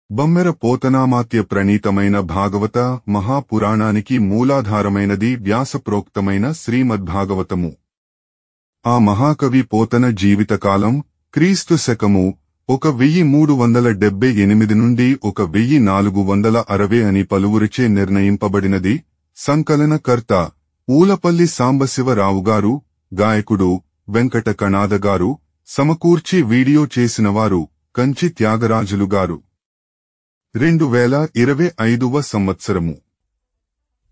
బమ్మెర పోతనామాత్య ప్రణీతమైన భాగవత మహాపురాణానికి మూలాధారమైనది వ్యాసప్రోక్తమైన శ్రీమద్భాగవతము. ఆ మహాకవి పోతన జీవితకాలం క్రీస్తు శకము 1378 నుండి 1460 అని పలువురిచే నిర్ణయింపబడినది. సంకలనకర్త ఊలపల్లి సాంబశివరావుగారు, గాయకుడు వెంకట కణాదగారు, సమకూర్చి వీడియో చేసినవారు కంచి త్యాగరాజులుగారు. 2025వ సంవత్సరము.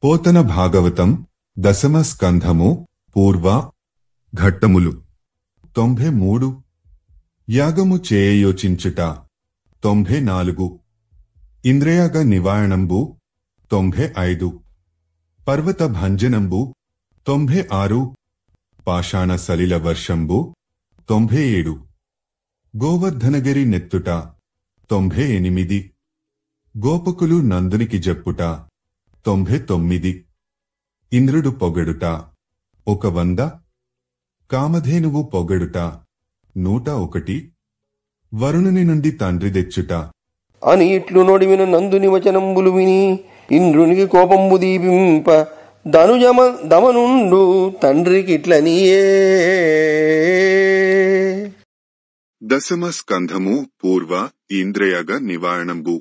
పోతన భాగవతం దశమ స్కంధము పూర్వ ఘట్టములు 93. యాగము చేయయోచించుట 94. ఇంద్రయాగ నివారణంబు 95. పర్వత భంజనంబు 96. పాషాణ సలిల వర్షంబు 97. గోవర్ధనగిరి నెత్తుట 98. గోపకులు నందునికి జప్పుట 99. ఇంద్రుడు పొగడుట 100. కామధేనువు పొగడుట 101. వరుణుని నుండి తండ్రి తెచ్చుట అని ఇట్లు నొడివిన నందుని వచనంబులు విని ఇంద్రునికి కోపంబు దీపింప దమనుండు తండ్రికిట్లనియే. దశమ స్కంధము పూర్వ ఇంద్రయాగ నివారణంబు.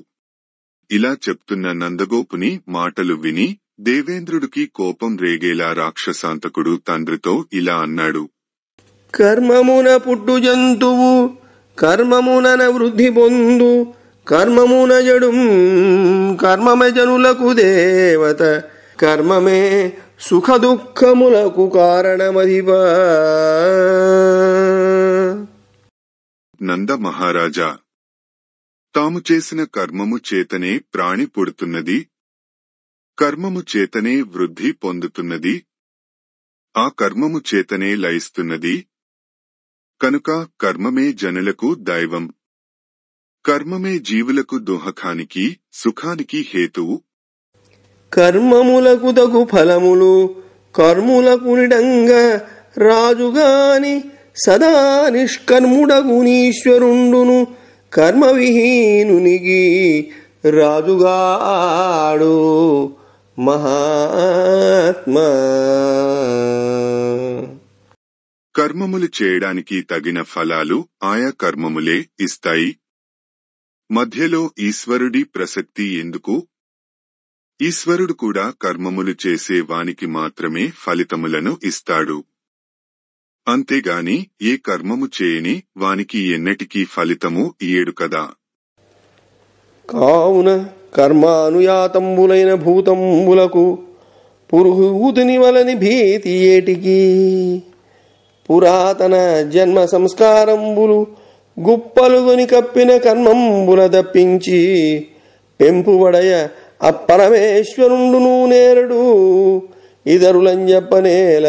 ఇలా చెప్తున్న నందగోపుని మాటలు విని దేవేంద్రుడికి కోపం రేగేలా రాక్షసాంతకుడు తండ్రితో ఇలా అన్నాడు. కర్మమున పుట్టు జంతువు కర్మమున వృద్ధి పొందు, కర్మమున జడు కర్మమే జనులకు దేవత, కర్మమే సుఖ దుఃఖములకు కారణమధిపా. నంద మహారాజా, తాము చేసిన కర్మము చేతనే ప్రాణి పుడుతున్నది, కర్మము చేతనే వృద్ధి పొందుతున్నది, ఆ కర్మము చేతనే లయిస్తున్నది. కనుక కర్మమే జనులకు దైవం, కర్మమే జీవులకు దుఃఖానికి సుఖానికి హేతువు. కర్మములకు తగు ఫలములు కర్ములకు నిడంగా రాజుగాని సదా నిష్కర్ముడగునీశ్వరుండును, కర్మవిహీనునికి రాజుగాడు మహాత్మా. కర్మములు చేయడానికి తగిన ఫలాలు ఆయా కర్మములే ఇస్తాయి. మధ్యలో ఈశ్వరుడి ప్రసక్తి ఎందుకు? ఈశ్వరుడు కూడా కర్మములు చేసే వానికి మాత్రమే ఫలితములను ఇస్తాడు. అంతేగాని ఏ కర్మము చేయని వానికి ఎన్నటికీ ఫలితము ఇయ్యడు కదా. కావున కర్మానుయాతంబులైన భూతంబులకు పురుహూతుని వలని భీతి ఏటికి, పురాతన జన్మ సంస్కారంబులు గుప్పలుగొని కప్పిన కర్మంబుల దప్పించి పెంపుబడయ అప్పరమేశ్వరుండును నేరడు ఇతరులంజప్పనేల.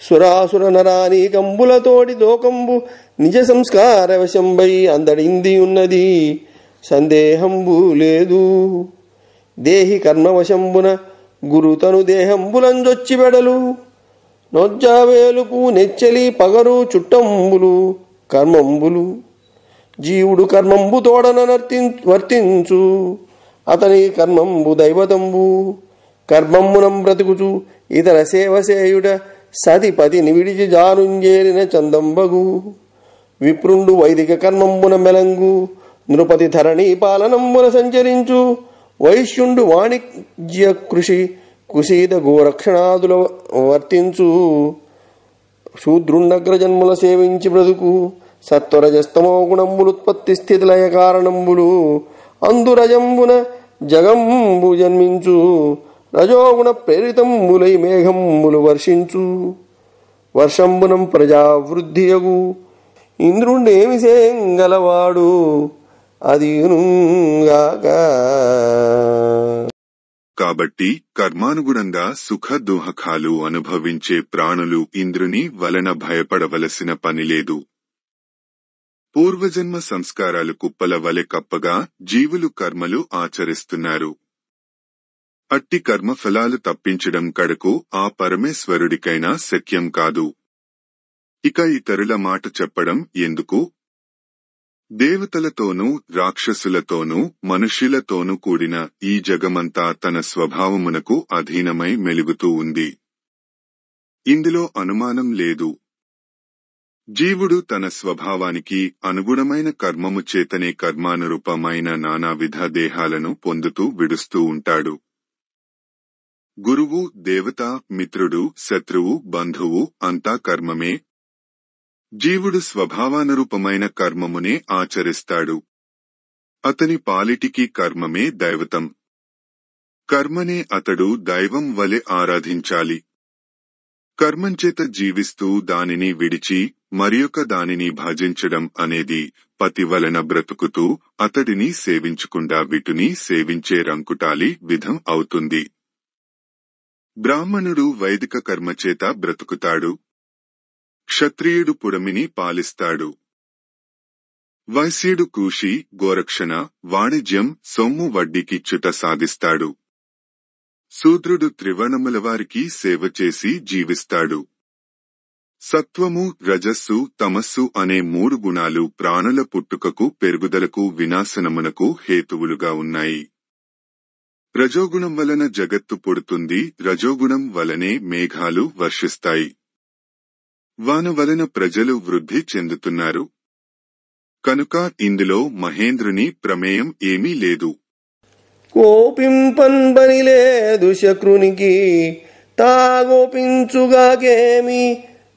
సురాసుర నరానీకంబులతోటి దోకంబు నిజ సంస్కార వశంబై అందడింది ఉన్నది, సందేహంబు లేదు. దేహి కర్మవశంబున గురుతను దేహంబులంజొచ్చి వెడలు, నొజ్జావేలుపు నెచ్చలి పగరు చుట్టంబులు కర్మంబులు. జీవుడు కర్మంబు తోడన వర్తించు, అతని కర్మంబు దైవతంబు. కర్మమ్మునం బ్రతుకుచు ఇతర సేవసేయుడ సతిపతిని విడిచి జారుంజేరిన చందంబగు. విప్రుండు వైదిక కర్మంబున మెలంగు, నృపతి ధరణి పాలనంబున సంచరించు. వైశ్యుండు వాణిజ్య కృషి కుశీద గోరక్షణాదుల వర్తించు. శూద్రుండగ్రజన్ముల సేవించి బ్రతుకు. సత్వరజస్తమో గుణంబులుత్పత్తి స్థితిలయ కారణంబులు. అందురజంబున జగంబు జన్మించు. రజోగుణ ప్రేరితంబులై మేఘంబులు వర్షించు. వర్షంబునం ప్రజావృద్ధియగు. ఇంద్రుండేమి సేంగలవాడు అదియునుగాక. కాబట్టి కర్మానుగుణంగా సుఖ దుఃఖాలు అనుభవించే ప్రాణులు ఇంద్రుని వలన భయపడవలసిన పనిలేదు. పూర్వజన్మ సంస్కారాలు కుప్పల వలె కప్పగా జీవులు కర్మలు ఆచరిస్తున్నారు. అట్టి కర్మఫలాలు తప్పించడం కడకు ఆ పరమేశ్వరుడికైనా శక్యం కాదు. ఇక ఇతరుల మాట చెప్పడం ఎందుకు? దేవతలతోనూ రాక్షసులతోనూ మనుష్యులతోనూ కూడిన ఈ జగమంతా తన స్వభావమునకు అధీనమై మెలుగుతూ ఉంది. ఇందులో అనుమానం లేదు. జీవుడు తన స్వభావానికి అనుగుణమైన కర్మము చేతనే కర్మానురూపమైన నానావిధ దేహాలను పొందుతూ విడుస్తూ ఉంటాడు. గురువు, దేవత, మిత్రుడు, శత్రువు, బంధువు అంతా కర్మమే. జీవుడు స్వభావానురూపమైన కర్మమునే ఆచరిస్తాడు. అతని పాలిటికి కర్మమే దైవతం. కర్మనే అతడు దైవం వలె ఆరాధించాలి. కర్మంచేత జీవిస్తూ దానిని విడిచి మరియొక దానిని భజించడం అనేది పతి వలన బ్రతుకుతూ అతడిని సేవించకుండా వీటిని సేవించే రంకుటాలి విధం అవుతుంది. బ్రాహ్మణుడు వైదిక కర్మచేత బ్రతుకుతాడు. క్షత్రియుడు పుడమిని పాలిస్తాడు. వైశ్యుడు కృషి, గోరక్షణ, వాణిజ్యం, సొమ్ము వడ్డీకిచ్చుట సాధిస్తాడు. శూద్రుడు త్రివర్ణములవారికి సేవ చేసి జీవిస్తాడు. సత్వము, రజస్సు, తమస్సు అనే 3 గుణాలు ప్రాణుల పుట్టుకకు, పెరుగుదలకు, వినాశనమునకు హేతువులుగా ఉన్నాయి. రజోగుణం వలన జగత్తు పుడుతుంది. రజోగుణం వలనే మేఘాలు వర్షిస్తాయి. వాన వలన ప్రజలు వృద్ధి చెందుతున్నారు. కనుక ఇందులో మహేంద్రుని ప్రమేయం ఏమీ లేదు. కోపింపన్బని లేదు శక్రునికి, తాగోపించుగాకేమి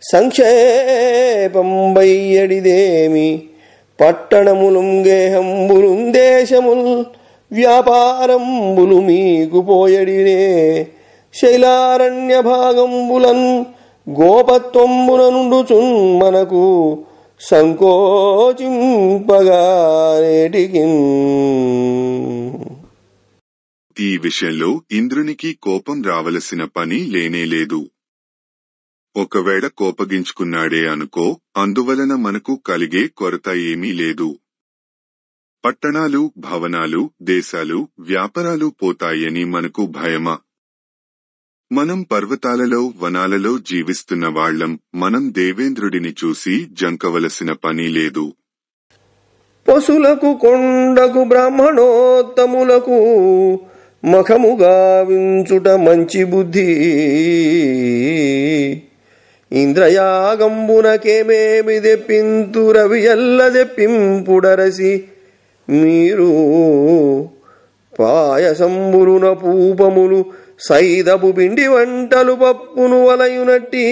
సంక్షేపంబయ్యడిదేమి. పట్టణములుం గేహంబులుం దేశముల్ వ్యాపారంబులు మీకు పోయడినే. శైలారణ్య భాగంబులన్ గోపత్వంబున నుండుచున్ మనకు సంకోచింపగా నేటికి. ఈ విషయంలో ఇంద్రునికి కోపం రావలసిన పని లేనేలేదు. ఒకవేళ కోపగించుకున్నాడే అనుకో, అందువలన మనకు కలిగే కొరత ఏమీ లేదు. పట్టణాలు, భవనాలు, దేశాలు, వ్యాపారాలు పోతాయని మనకు భయమా? మనం పర్వతాలలో, వనాలలో జీవిస్తున్న వాళ్లం. మనం దేవేంద్రుడిని చూసి జంకవలసిన పని లేదు. పశులకు, కొండకు, బ్రాహ్మణోత్తములకు మఖముగా వించుట మంచి బుద్ధి. ఇంద్రయాగంబునకేమేమి దెప్పింతు రవి ఎల్ల దెప్పింపుడరసి. మీరు పాయసంబులున పూపములు, సైదపు పిండి వంటలు, పప్పును వలయునట్టి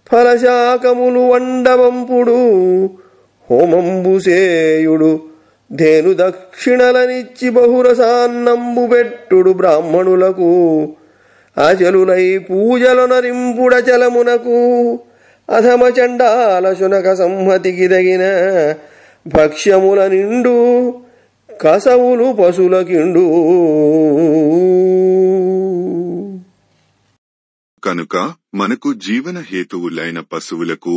ఫలశాకములు వండవంపుడు. హోమంబుసేయుడు ధేను దక్షిణలనిచ్చి బహురసాన్నంబు పెట్టుడు బ్రాహ్మణులకు. అచలులై పూజలొనరింపుడచలమునకు. అధమ చండాల శునక సంహతికి దగిన భక్ష్యముల నిండు కసవులు పశులకిండు. కనుక మనకు జీవన హేతువులైన పశువులకు,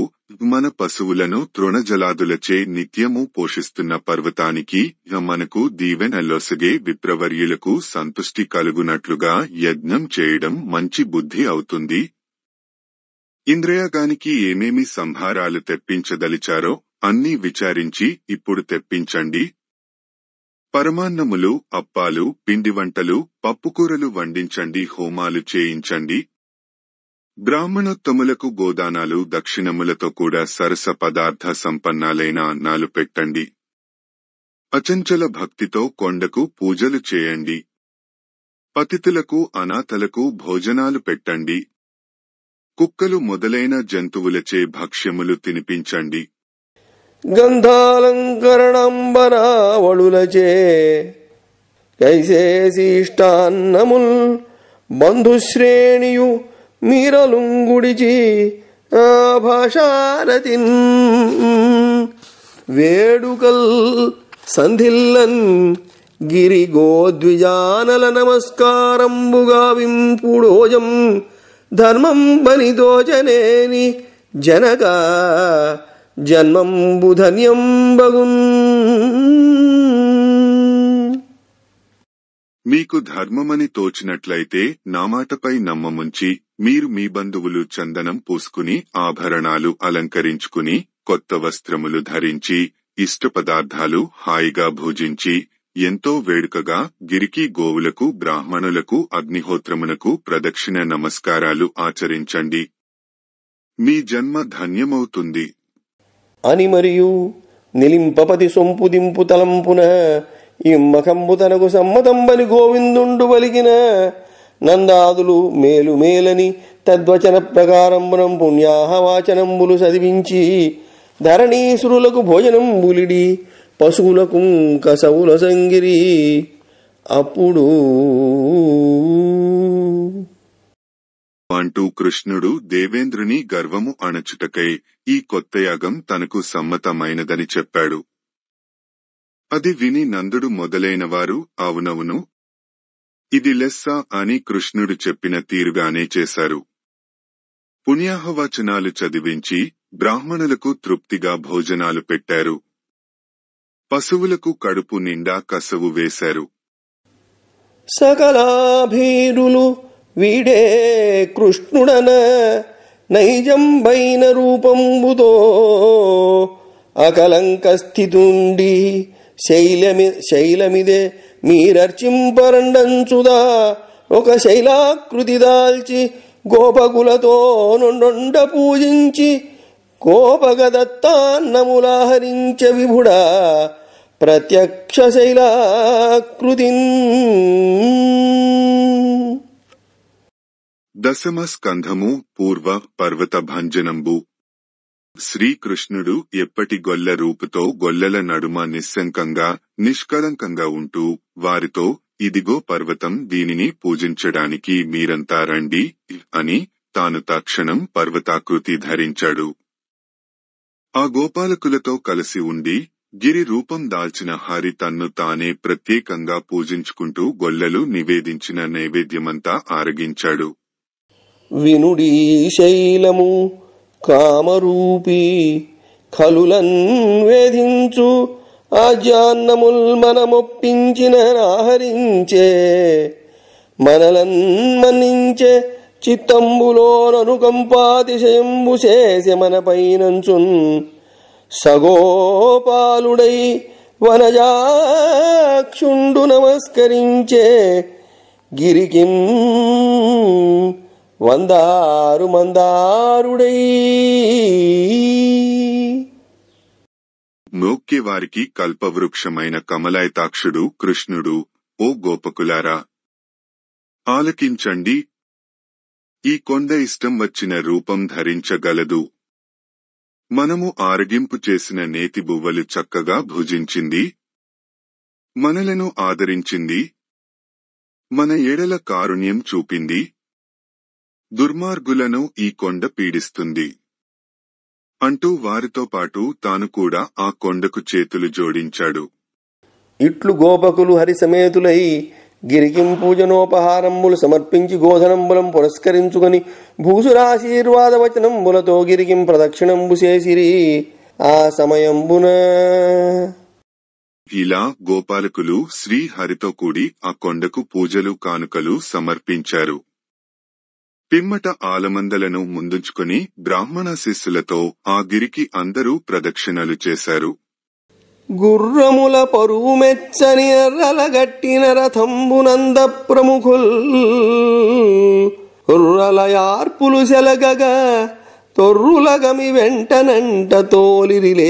మన పశువులను తృణజలాదులచే నిత్యము పోషిస్తున్న పర్వతానికి, మనకు దీవెనలొసగే విప్రవర్యులకు సంతుష్టి కలుగునట్లుగా యజ్ఞం చేయడం మంచి బుద్ధి అవుతుంది. ఇంద్రయాగానికి ఏమేమి సంభారాలు తెప్పించదలిచారో అన్నీ విచారించి ఇప్పుడు తెప్పించండి. పరమాన్నములు, అప్పాలు, పిండి వంటలు, పప్పుకూరలు వండించండి. హోమాలు చేయించండి. బ్రాహ్మణోత్తములకు గోదానాలు, దక్షిణములతో కూడా సరస పదార్థ సంపన్నాలైన అన్నాలు పెట్టండి. అచంచల భక్తితో కొండకు పూజలు చేయండి. పతితులకు, అనాథలకు భోజనాలు పెట్టండి. కుక్కలు మొదలైన జంతువులచే భక్ష్యములు తినిపించండి. గంధాలంకరణంబనావళులచే కైసేశిష్టాన్నముల్ బంధుశ్రేణియు మీరలుంగుడిచి భాషారతిన్ వేడుకల్ సంధిల్లన్ గిరి గోద్విజానల నమస్కారంబుగా వింపుడోజం ధర్మం బనిదోచనేని జనక జన్మంబు ధన్యం బగున్. మీకు ధర్మమని తోచినట్లయితే నా మాటపై నమ్మముంచి మీరు మీ బంధువులు చందనం పూసుకుని, ఆభరణాలు అలంకరించుకుని, కొత్త వస్త్రములు ధరించి, ఇష్ట పదార్థాలు హాయిగా భోజించి ఎంతో వేడుకగా గిరికి గోవులకు బ్రాహ్మణులకు అగ్నిహోత్రమునకు ప్రదక్షిణ నమస్కారాలు ఆచరించండి. మీ జన్మ ధన్యమవుతుంది అని మరియు నిలింపపతి సొంపు దింపు తలంపున ఇమ్మకంబు తనకు సమ్మతంబని గోవిందుండు పలికిన నందాదులు మేలు మేలని తద్వచన ప్రకారంబునం పుణ్యాహవాచనంబులు చదివించి ధరణీసురులకు భోజనంబులిడి పశువులకు కసవుల సంగిరి. అప్పుడు అంటూ కృష్ణుడు దేవేంద్రుని గర్వము అణచుటకై ఈ కొత్త యాగం తనకు సమ్మతమైనదని చెప్పాడు. అది విని నందుడు మొదలైనవారు అవునవును, ఇది లెస్స అని కృష్ణుడు చెప్పిన తీరుగానే చేశారు. పుణ్యాహవచనాలు చదివించి బ్రాహ్మణులకు తృప్తిగా భోజనాలు పెట్టారు. పశువులకు కడుపు నిండా కసవు వేశారు. సకలాభీరులు వీడే కృష్ణుడన నైజంబైన రూపంబుతో అకలంక స్థితుండి శైలమిదే మీరర్చింపరండంచుదా ఒక శైలాకృతి దాల్చి గోపకులతో నొండ పూజించి కోపగదత్తాన్నములాహరించ విభుడా ప్రత్యక్ష శైలాకృతిన్. దశమ స్కంధము పూర్వ పర్వత భంజనంబు. శ్రీకృష్ణుడు ఎప్పటి గొల్ల రూపుతో గొల్లల నడుమ నిస్సంకంగా నిష్కళంకంగా ఉంటూ వారితో ఇదిగో పర్వతం, దీనిని పూజించడానికి మీరంతా రండి అని తాను తక్షణం పర్వతాకృతి ధరించాడు. ఆ గోపాలకులతో కలిసి ఉండి గిరి రూపం దాల్చిన హరి తన్ను తానే ప్రత్యేకంగా పూజించుకుంటూ గొల్లలు నివేదించిన నైవేద్యమంతా ఆరగించాడు. వినుడీ శైలము కామరూపీ ఖలులన్ వేధించు ఆజ్యాన్నముల్ మనమొప్పించిన ఆహరించే మనలన్ మన్నించే చిత్తంబులోననుకంపాతిశయంబు చేసె మనపైనంచున్ సగోపాలుడై వనజాక్షుండు నమస్కరించే గిరికిం వందారు మందారుడై. మోక్కేవారికి కల్పవృక్షమైన కమలాయతాక్షుడు కృష్ణుడు, ఓ గోపకులారా ఆలకించండి, ఈ కొండ ఇష్టం వచ్చిన రూపం ధరించగలదు. మనము ఆరగింపు చేసిన నేతి బువ్వలు చక్కగా భుజించింది, మనలను ఆదరించింది, మన ఎడల కారుణ్యం చూపింది. దుర్మార్గులను ఈ కొండ పీడిస్తుంది అంటూ వారితో పాటు తాను కూడా ఆ కొండకు చేతులు జోడించాడు. ఇట్లు గోపకులు హరిసమేతులై గిరికిం పూజనోపహారంబులు సమర్పించి గోధనంబులం పురస్కరించుకొని భూసురాశీర్వాద వచనంబులతో గిరికిం ప్రదక్షిణంబు చేసిరి. ఆ సమయంబున ఇలా గోపాలకులు శ్రీహరితో కూడి ఆ కొండకు పూజలు కానుకలు సమర్పించారు. పిమ్మట ఆలమందలను ముందుంచుకొని బ్రాహ్మణ శిష్యులతో ఆ గిరికి అందరూ ప్రదక్షిణలు చేశారు. గుర్రముల పరువు మెచ్చని ఎర్రలగట్టిన రథంబునంద ప్రముఖుల్ రుర్రలయార్పులు సెలగగా తొర్రులగమి వెంటనంట తోలిరిలేశా.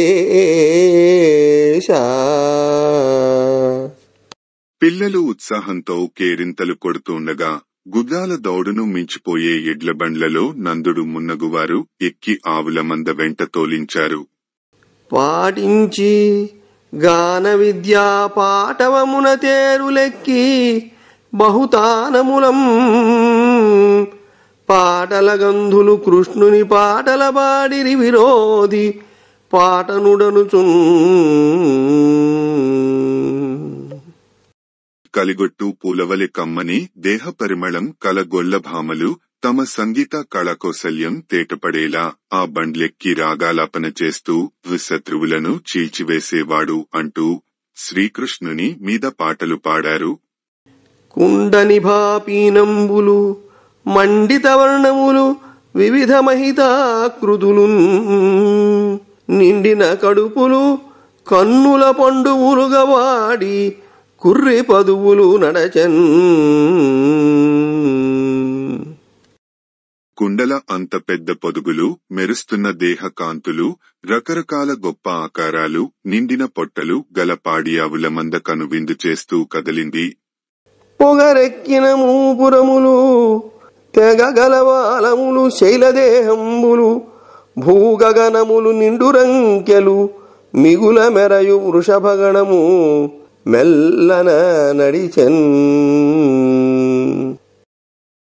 పిల్లలు ఉత్సాహంతో కేరింతలు కొడుతుండగా గుద్దాల దౌడును మించిపోయే ఎడ్లబండ్లలో నందుడు మున్నగువారు ఎక్కి ఆవుల మంద వెంట తోలించారు. పాటించి గాన విద్యా పాటవమున తేరులెక్కి బహుతానములం పాటల గంధులు కృష్ణుని పాటల బాడిరి విరోధి పాటనుడనుచున్. కలిగొట్టు పూలవలి కమ్మని దేహ పరిమళం కల గొల్లభామలు తమ సంగీత కళాకౌశల్యం తేటపడేలా ఆ బండ్లెక్కి రాగాలాపన చేస్తూ శత్రువులను చీల్చివేసేవాడు అంటూ శ్రీకృష్ణుని మీద పాటలు పాడారు. కుండనిభాపీనంబులు మండిత వర్ణములు వివిధ మహితాకృతులు నిండిన కడుపులు కన్నుల పండువులుగా వాడి కుర్రి పదువులు నడచెన్. కుండల అంత పెద్ద పొదుగులు, మెరుస్తున్న దేహ కాంతులు, రకరకాల గొప్ప ఆకారాలు, నిండిన పొట్టలు గల పాడియావుల మంద కనువిందు చేస్తూ కదిలింది. పొగరెక్కిన మూపురములు, తెగ గలవాలములు, శైలదేహంబులు, భూగగనములు, నిండురంకెలు, మిగుల మెరయు వృషభగణము మెల్లన నడిచెన్.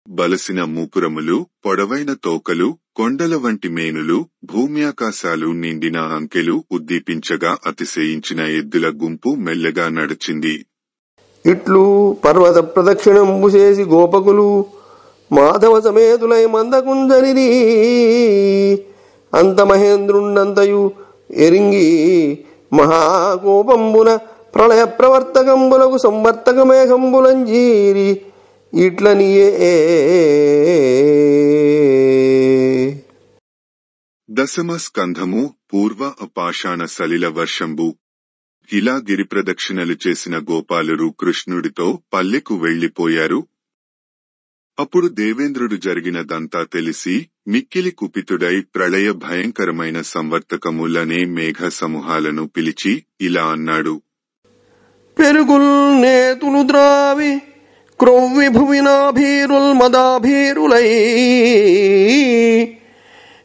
బలసిన మూపురములు, పొడవైన తోకలు, కొండల వంటి మేనులు, భూమ్యాకాశాలు నిండిన అంకెలు ఉద్దీపించగా అతిశయించిన ఎద్దుల గుంపు మెల్లగా నడిచింది. ఇట్లు పర్వత ప్రదక్షిణంబు చేసి గోపకులు మాధవ సమేతులై మందకుంజనిది. అంత మహేంద్రుండంతయు ఎరింగి మహాకోపంబున ప్రళయ ప్రవర్తకంబులకు సంవర్తక మేఘంబులంజీరి ఇట్లనియే. దశమ స్కంధము పూర్వ పాషాణ సలిల వర్షంబు. ఇలా గిరిప్రదక్షిణలు చేసిన గోపాలురు కృష్ణుడితో పల్లెకు వెళ్లిపోయారు. అప్పుడు దేవేంద్రుడు జరిగినదంతా తెలిసి మిక్కిలి కుపితుడై ప్రళయ భయంకరమైన సంవర్తకములనే మేఘ సమూహాలను పిలిచి ఇలా అన్నాడు. పెరుగుల్ నేతులు ద్రావి క్రొవ్వి భువినాభీరుల్ మదాభీరులై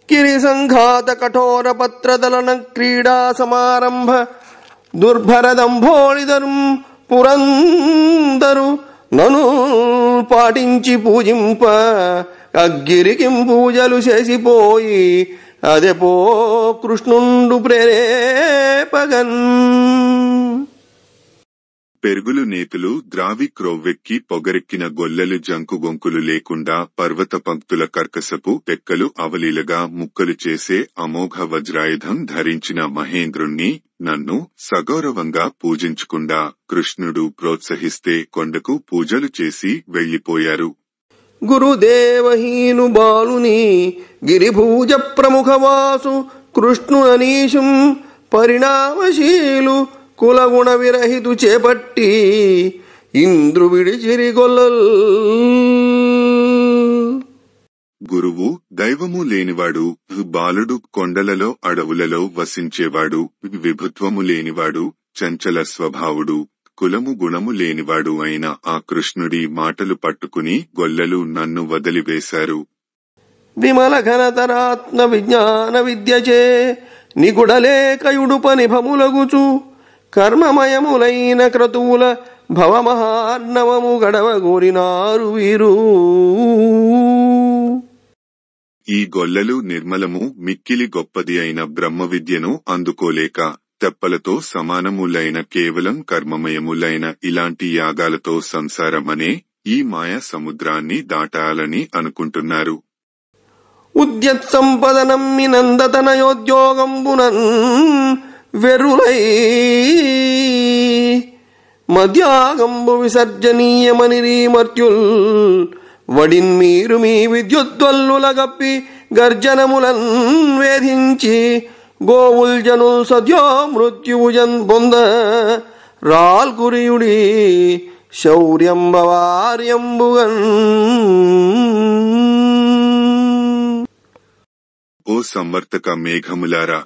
కిరి సంఘాత కఠోర పత్రదలన క్రీడా సమారంభ దుర్భరదంభోళిదరు పురందరు నను పాటించి పూజింప అగ్గిరికిం పూజలు చేసిపోయి అదెపో కృష్ణుండు ప్రేరేపగన్. పెరుగులు నేతులు ద్రావి క్రొవ్వెక్కి పొగరెక్కిన గొల్లలు జంకుగొంకులు లేకుండా పర్వత పంక్తుల కర్కసపు పెక్కలు అవలీలగా ముక్కలు చేసే అమోఘ వజ్రాయుధం ధరించిన మహేంద్రుణ్ణి నన్ను సగౌరవంగా పూజించకుండా కృష్ణుడు ప్రోత్సహిస్తే కొండకు పూజలు చేసి వెళ్లిపోయారు. గురుదేవహీను బాలుని గిరిభూజ ప్రముఖవాసు కృష్ణుననీశం పరిణామశీలు కులగుణ విరహితు చేపట్టి ఇంద్రు విడిచిరి గొల్లల్. గురువు దైవము లేనివాడు, బాలుడు కొండలలో అడవులలో వసించేవాడు, విభుత్వము లేనివాడు, చంచల స్వభావుడు, కులము గుణము లేనివాడు అయిన ఆ కృష్ణుడి మాటలు పట్టుకుని గొల్లలు నన్ను వదిలివేశారు. విమల ఘనతరాత్మ విజ్ఞాన విద్యచే నిగుడలేకయుడుప నిభములగుచు కర్మమయములైన క్రతువుల భవమహార్ణవము గడవగోరినారు వీరు. ఈ గొల్లలు నిర్మలము మిక్కిలి గొప్పది అయిన బ్రహ్మ విద్యను అందుకోలేక తెప్పలతో సమానములైన కేవలం కర్మమయములైన ఇలాంటి యాగాలతో సంసారమనే ఈ మాయా సముద్రాన్ని దాటాలని అనుకుంటున్నారు. ఉద్యత్ సంపదనమ్మి నందతనయోద్యోగంబునన్ వెరులై మధ్యాగంబు విసర్జనీయమని మర్త్యుల్ వడిన్మీరు మీ విద్యుద్వల్లులగప్పి గర్జనములన్ వేధించి గోవుల్ జనుల్ సద్యో మృత్యుజన్ పొంద రాల్కురియుడి శౌర్యంబవార్యంబుగన్. ఓ సంవర్తక మేఘములారా,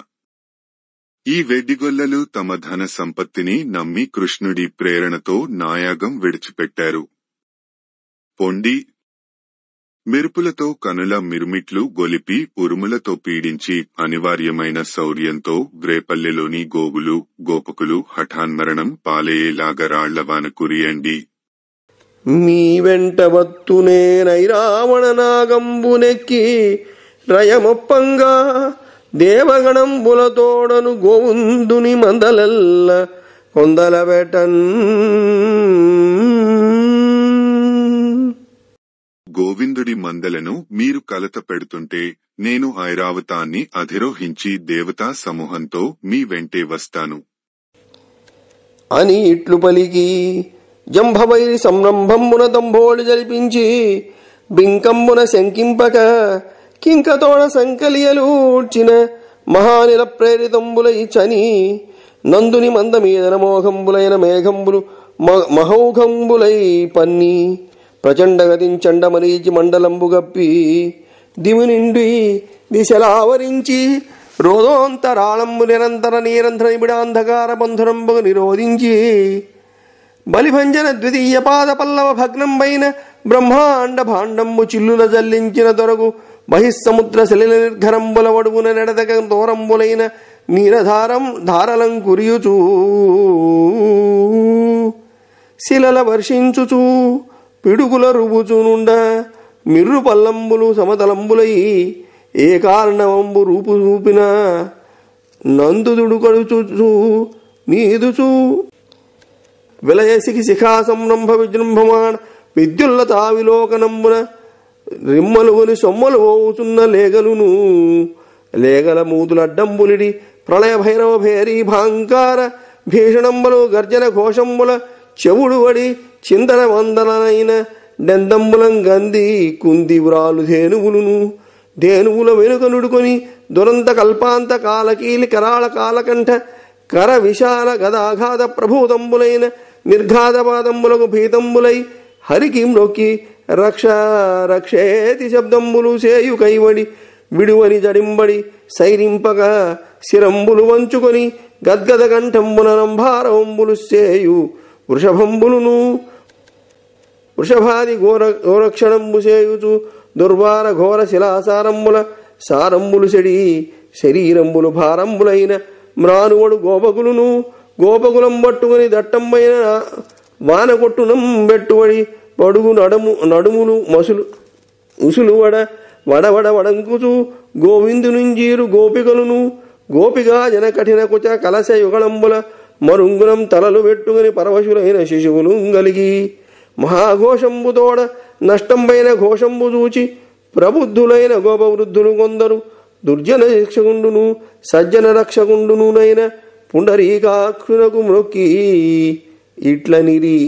ఈ వెడ్డిగొల్లలు తమ ధన సంపత్తిని నమ్మి కృష్ణుడి ప్రేరణతో నాయాగం విడిచిపెట్టారు. పొండి మెరుపులతో కనుల మిరుమిట్లు గొలిపి ఉరుములతో పీడించి అనివార్యమైన శౌర్యంతో వ్రేపల్లెలోని గోవులు గోపకులు హఠాన్మరణం పాలయ్యేలాగా రాళ్లవాన కురియండి. మీ వెంట వత్తునే నైరావణ నాగంబునెక్కి రయమొప్పంగా దేవగణంబులతోడను గోవుందుని మందలల్ల కొందలబెటన్. గోవిందుడి మందలను మీరు కలత పెడుతుంటే నేను ఐరావతాన్ని అధిరోహించి దేవతా సమూహంతో మీ వెంటే వస్తాను అని ఇట్లు పలికి జంభవైరి సంరంభంబున దంభోళి జలిపించి బింకంబున శంకింపక కింకతోడ సంకలియలూడ్చిన మహానిల ప్రేరితంబులై చని నందుని మందమీదన మోఘంబులైన మేఘంబులు మహౌఘంబులై పన్ని ప్రచండగతించండమరీచి మండలంబు గప్పి దివి నిండి దిశలావరించి రోదోంతరాళంబు నిరంతర నీరంధ్ర నిబిడాంధకార బంధురంబు నిరోధించి బలిభంజన ద్వితీయ పాద పల్లవ భగ్నంబైన బ్రహ్మాండ భాండంబు చిల్లుల జల్లించిన దొరకు బహిస్సముద్ర శలిల నిర్ఘరంబుల వడుగున నెడదగ దూరంబులైన నీరధారం ధారలం కురియుచూ శిలల వర్షించుచూ పిడుగుల రుబుచునుండ మిర్రు పల్లంబులు సమతలంబులై ఏ కారణమంబు రూపు చూపిన నందుదుడు కడుచుచూ నీదుచూ విలయసికి శిఖా సంరంభ విజృంభమాణ విద్యుల్లతావిలోకనంబున రిమ్మలుగొని సొమ్మలు పోవుచున్న లేగలును లేగల మూతులడ్డంబులిడి ప్రళయ భైరవ భేరీ భాంకార భీషణంబలు గర్జన ఘోషంబుల చెవుడు వడి చిందన వందనైన డెందంబులం గంది కుంది వ్రాలు ధేనువుల వెనుక నుడుకొని దురంత కల్పాంత కాలకీలి కరాళ కాలకంఠ కర విశాల గదాఘాత ప్రభూతంబులైన నిర్ఘాతపాదంబులకు భీతంబులై హరికి మ్రొక్కి రక్ష రక్షేతి శబ్దంబులు సేయు కైవడి విడువని జడింబడి సైరింపక శిరంబులు వంచుకొని గద్గద కంఠంబున నంభారవంబులు సేయు వృషభంబులును వృషభాది గోరక్షణంబు సేయుచు దుర్వార ఘోర శిలాసారంబుల సారంబులు సెడి శరీరంబులు భారంబులైన మ్రానువడు గోపకులును గోపకులం పట్టుకుని దట్టంబైన వానకొట్టునం బెట్టువడి పడుగు నడుములు ఉసులు వడవడ వడంకుచు గోవిందునుంజీరు గోపికలును గోపిగా జన కఠిన కుచ కలశ యుగళంబుల మరుంగునం తలలు పెట్టుకుని పరవశులైన శిశువులు గలిగి మహాఘోషంబుతోడ నష్టంపైన ఘోషంబు చూచి ప్రబుద్ధులైన గోపవృద్ధులు కొందరు దుర్జన శిక్షకుండును సజ్జన రక్షకుండునునైన పుండరీకాక్షునకు మ్రొక్కి ఇట్లనిరి.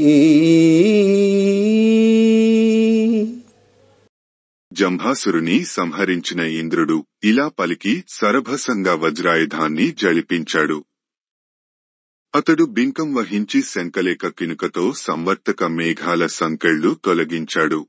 జంభాసురుని సంహరించిన ఇంద్రుడు ఇలా పలికి సరభసంగా వజ్రాయుధాన్ని జళిపించాడు. అతడు బింకం వహించి శంకలేక కినుకతో సంవర్తక మేఘాల సంకెళ్ళు తొలగించాడు.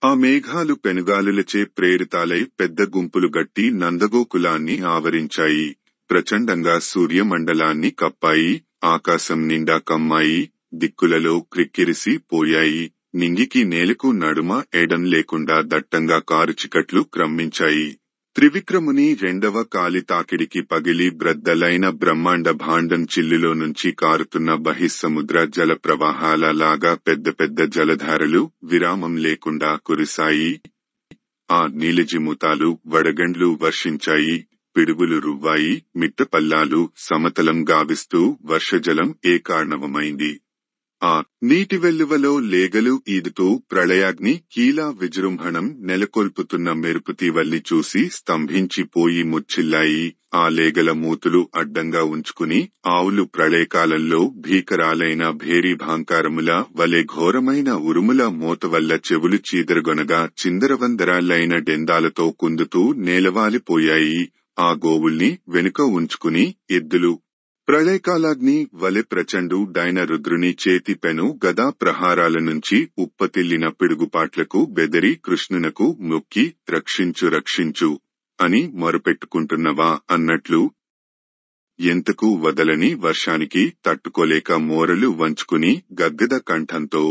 ఆ మేఘాలు పెనుగాలులచే ప్రేరితాలై పెద్ద గుంపులు గట్టి నందగోకులాన్ని ఆవరించాయి. ప్రచండంగా సూర్యమండలాన్ని కప్పాయి. ఆకాశం నిండా కమ్మాయి. దిక్కులలో క్రిక్కిరిసి పోయాయి. నింగికి నేలకు నడుమ ఎడం లేకుండా దట్టంగా కారుచికట్లు క్రమ్మించాయి. త్రివిక్రముని రెండవ కాలి తాకిడికి పగిలి బ్రద్దలైన బ్రహ్మాండ భాండం చిల్లులో నుంచి కారుతున్న బహిస్సముద్ర జల ప్రవాహాల లాగా పెద్ద పెద్ద జలధారలు విరామం లేకుండా కురిశాయి. ఆ నీలిజిముతాలు వడగండ్లు వర్షించాయి. పిడుగులు రువ్వాయి. మిట్టపల్లాలు సమతలం గావిస్తూ వర్షజలం ఏకార్ణవమైంది. ఆ నీటి వెల్లువలో లేగలు ఈదుతూ ప్రళయాగ్ని కీలా విజృంభణం నెలకొల్పుతున్న మెరుపుతీవల్లి చూసి స్తంభించిపోయి ముచ్చిల్లాయి. ఆ లేగల మూతులు అడ్డంగా ఉంచుకుని ఆవులు ప్రళయకాలంలో భీకరాలైన భేరీ భాంకారముల వలె ఘోరమైన ఉరుముల మోతవల్ల చెవులు చీదరగొనగా చిందరవందరాలైన డెందాలతో కుందుతూ నేలవాలిపోయాయి. ఆ గోవుల్ని వెనుక ఉంచుకుని ఎద్దులు ప్రళయకాలాగ్ని వలె ప్రచండు డైన రుద్రుని చేతి పెను గదా ప్రహారాల నుంచి ఉప్పతిల్లిన పిడుగుపాట్లకు బెదరి కృష్ణునకు మొక్కి రక్షించు రక్షించు అని మొరపెట్టుకుంటున్నవా అన్నట్లు ఎంతకు వదలని వర్షానికి తట్టుకోలేక మోరలు వంచుకుని గద్గద కంఠంతో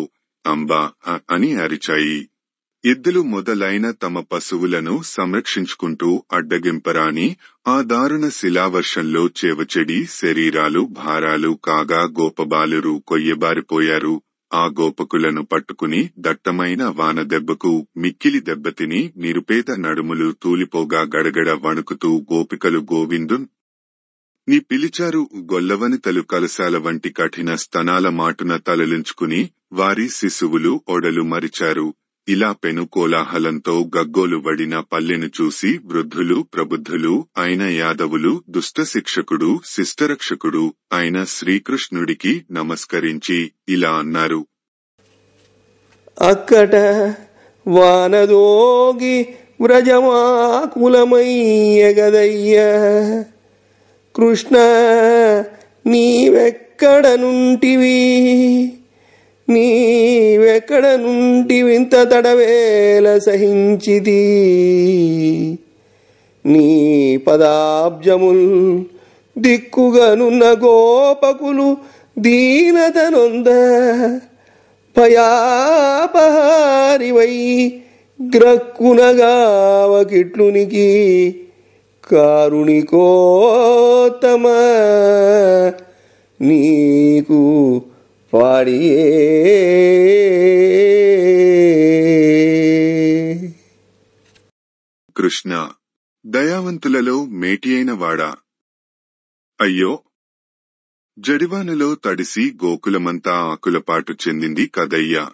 అంబా అని అరిచాయి. ఎద్దులు మొదలైన తమ పశువులను సంరక్షించుకుంటూ అడ్డగింపరాని ఆ దారుణ శిలావర్షంలో చేవచెడి శరీరాలు భారాలు కాగా గోపబాలురు కొయ్యబారిపోయారు. ఆ గోపకులను పట్టుకుని దట్టమైన వాన దెబ్బకు మిక్కిలి దెబ్బతిని నిరుపేద నడుములు తూలిపోగా గడగడ వణుకుతూ గోపికలు గోవిందున్ ని పిలిచారు. గొల్లవనితలు కలశాల వంటి కఠిన స్తనాల మాటున తలలించుకుని వారి శిశువులు ఒడలు మరిచారు. ఇలా పెను కోలాహలంతో గగ్గోలు వడిన పల్లెను చూసి వృద్ధులు ప్రబుద్ధులు అయిన యాదవులు దుష్ట శిక్షకుడు శిష్టరక్షకుడు అయిన శ్రీకృష్ణుడికి నమస్కరించి ఇలా అన్నారు. అక్కట వానదోగి వ్రజమాకులమయ్య గదయ్య కృష్ణ నీవెక్కడ నుంటివి ఇంత తడవేల సహించితి నీ పదాబ్జముల్ దిక్కుగనున్న గోపకులు దీనతనొంద భయాపహారివై గ్రక్కునగావకిట్లునికి కారుణికోత్తమ నీకు పాడియే. కృష్ణ దయావంతులలో మేటి అయిన వాడా, అయ్యో జడివానలో తడిసి గోకులమంతా ఆకులపాటు చెందింది కదయ్యా.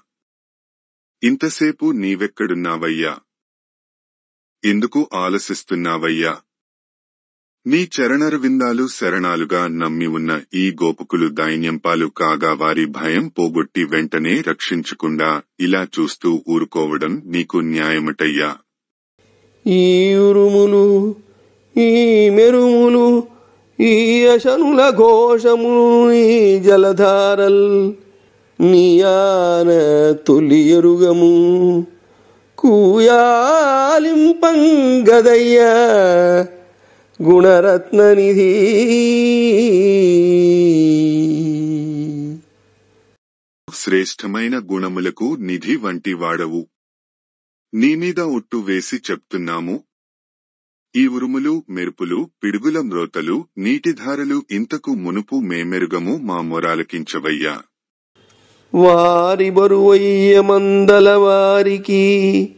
ఇంతసేపు నీవెక్కడున్నావయ్యా? ఎందుకు ఆలసిస్తున్నావయ్యా? నీ చరణరవిందాలు శరణాలుగా నమ్మి ఉన్న ఈ గోపకులు దైన్యంపాలు కాగా వారి భయం పోగొట్టి వెంటనే రక్షించకుండా ఇలా చూస్తూ ఊరుకోవడం నీకు న్యాయమటయ్యా. ఈ ఉరుములు, ఈ మెరుములు, ఈ అశనుల ఘోషములు, ఈ జలధారల్ నీయాన తొలి ఎరుగము కూయాలింపంగదయ్యా గుణరత్ననిధి. శ్రేష్టమైన గుణములకు నిధి వంటి వాడవు. నీమీద ఒట్టు వేసి చెప్తున్నాము, ఈ ఉరుములు, మెరుపులు, పిడుగుల మ్రోతలు, నీటిధారలు ఇంతకు మునుపు మేమెరుగము, మా మొరాలకించవయ్యా. వారి బరువయ్య మందల వారికి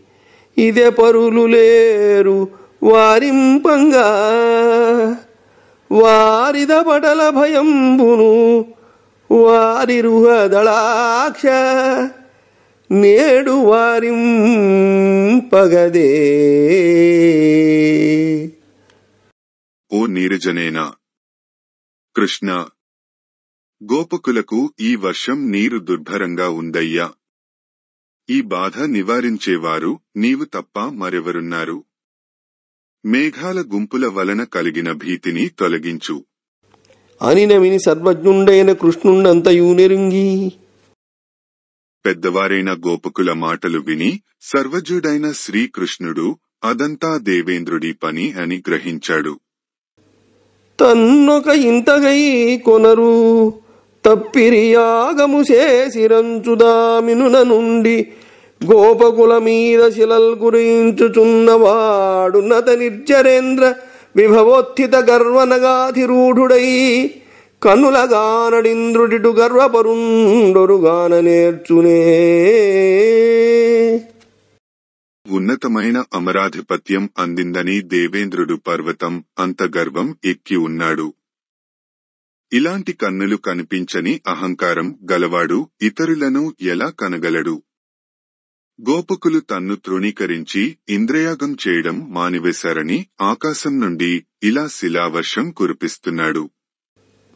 ఇదే పరులు లేరు వారింపంగా వారిద పటల భయంబును వారి రుహదళాక్ష నేడు వారింపగదే. ఓ నీరజనేనా కృష్ణ, గోపకులకు ఈ వర్షం నీరు దుర్భరంగా ఉందయ్యా. ఈ బాధ నివారించేవారు నీవు తప్ప మరెవరున్నారు? మేఘాల గుంపుల వలన కలిగిన భీతిని తొలగించు అని నమిని సర్వజ్ఞుండైన కృష్ణుండంతయు నెరుంగి. పెద్దవారైన గోపకుల మాటలు విని సర్వజ్ఞుడైన శ్రీకృష్ణుడు అదంతా దేవేంద్రుడి పని అని గ్రహించాడు. తన్నొక ఇంతగై కొనరు తప్పిరియాగము చేసిరంచుదామినున నుండి గోపకుల మీద శిలల్ గురించుచున్నవాడున్నత నిర్జరేంద్ర విభవోత్థిత గర్వనగాధిరూఢుడై కన్నులగానడింద్రుడిటు గర్వపరుండొరుగాన నేర్చునే. ఉన్నతమైన అమరాధిపత్యం అందిందని దేవేంద్రుడు పర్వతం అంత గర్వం ఎక్కి ఉన్నాడు. ఇలాంటి కన్నులు కనిపించని అహంకారం గలవాడు ఇతరులను ఎలా కనగలడు? గోపకులు తన్ను తృణీకరించి ఇంద్రయాగం చేయడం మానివేశారని ఆకాశం నుండి ఇలా శిలావర్షం కురిపిస్తున్నాడు.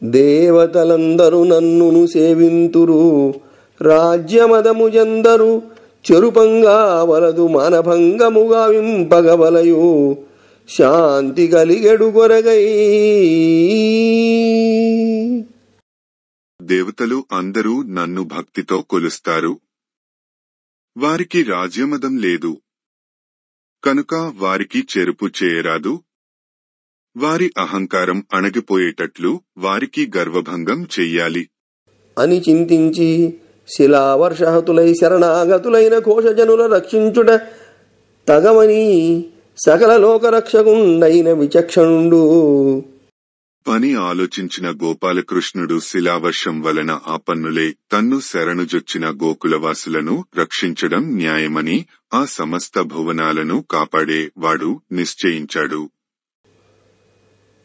దేవతలందరూ నన్నును సేవింతురు, రాజ్యమదము జందరు చెరుపంగా వలదు మానభంగముగా వింపగవలయు శాంతి కలిగెడు కొరగై. దేవతలు అందరూ నన్ను భక్తితో కొలుస్తారు. వారికి రాజ్యమదం లేదు కనుక వారికి చెరుపు చేయరాదు. వారి అహంకారం అణగిపోయేటట్లు వారికి గర్వభంగం చెయ్యాలి అని చింతించి శిలావర్షహతులై శరణాగతులైన కోశజనుల రక్షించుట తగమని సకల లోకరక్షకుండైన విచక్షణుండు పని ఆలోచించిన గోపాలకృష్ణుడు శిలావర్షం వలన ఆపన్నులే తన్ను శరణుజొచ్చిన గోకులవాసులను రక్షించడం న్యాయమని ఆ సమస్త భువనాలను కాపాడే వాడు నిశ్చయించాడు.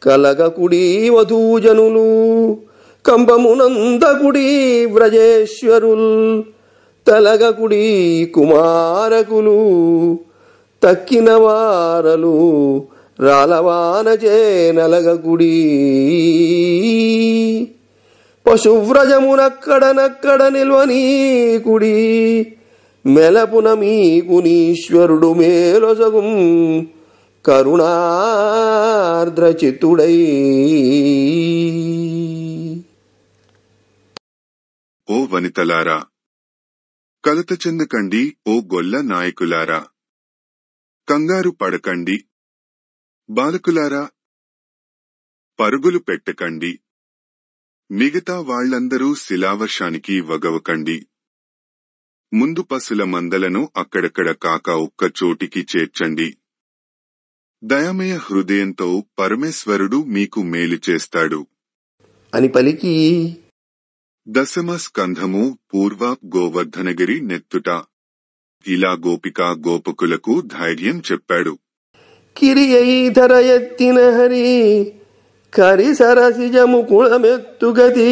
కలగకుడి వధూజనులు కంపమునందకుడి వ్రజేశ్వరుల్ తలగకుడి కుమారకులు తక్కిన వారలు రాలవానచే నలగకుడి పశువ్రజమునక్కడ నిల్వనీకుడి మెలపున మీకు నీశ్వరుడు మేలొసగుం కరుణార్ద్రచిత్తుడై. ఓ వనితలారా, కలత చెందకండి. ఓ గొల్ల నాయకులారా, కంగారు పడకండి. బాలకులారా, పరుగులు పెట్టకండి. మిగతా వాళ్లందరూ శిలావర్షానికి వగవకండి. ముందు పశుల మందలను అక్కడక్కడ కాక ఒక్క చోటికి చేర్చండి. దయామయ హృదయంతో పరమేశ్వరుడు మీకు మేలు చేస్తాడు అని పలికి, దశమ స్కంధము పూర్వ గోవర్ధనగిరి నెత్తుట. ఇలా గోపికా గోపకులకు ధైర్యం చెప్పాడు. కిరియైధర ఎత్తిన హరి కరిసరసిజము కుళమెత్తుగతి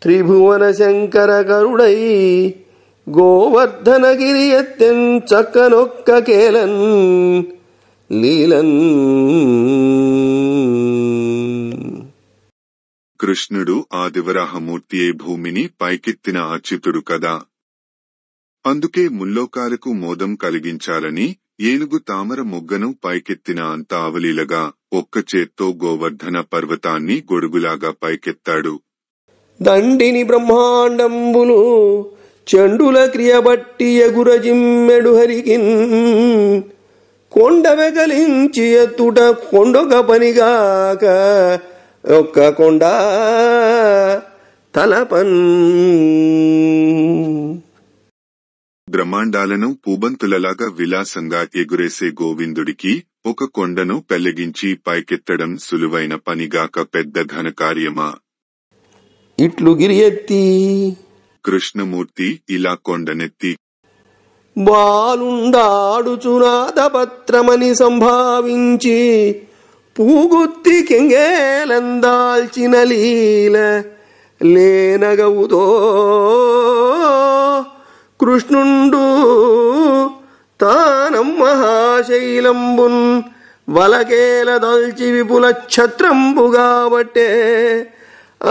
త్రిభువన శంకర కరుడై గోవర్ధనగిరి ఎత్తెన్ చక్కనొక్క కేలన్ లీలన్. కృష్ణుడు ఆదివరాహమూర్తియే భూమిని పైకెత్తిన అచ్యుతుడు కదా. అందుకే ముల్లోకాలకు మోదం కలిగించాలని ఏనుగు తామర మొగ్గను పైకెత్తిన అంత అవలీలగా ఒక్క చేత్తో గోవర్ధన పర్వతాన్ని గొడుగులాగా పైకెత్తాడు. దండిని బ్రహ్మాండంబులు చెండుల క్రియబట్టి ఎగురజిమ్మెడు హరికిన్ కొండ వెగలించి ఎత్తుట కొండొక పనిగాక ఒక్క కొండ తలపన్. బ్రహ్మాండాలను పూబంతులలాగా విలాసంగా ఎగురేసే గోవిందుడికి ఒక కొండను పెళ్లగించి పైకెత్తడం సులువైన పనిగాక పెద్ద ఘనకార్యమా? ఇట్లు గిరి ఎత్తి కృష్ణమూర్తి ఇలా కొండనెత్తి బాలుండాడుచునాదపత్రమని సంభావించి పూగుత్తి కెంగేలందాల్చిన లీల లేనగవుతో కృష్ణుండు తానం మహాశైలంబున్ వలకేల దల్చి విపుల ఛత్రంబుగాబట్టే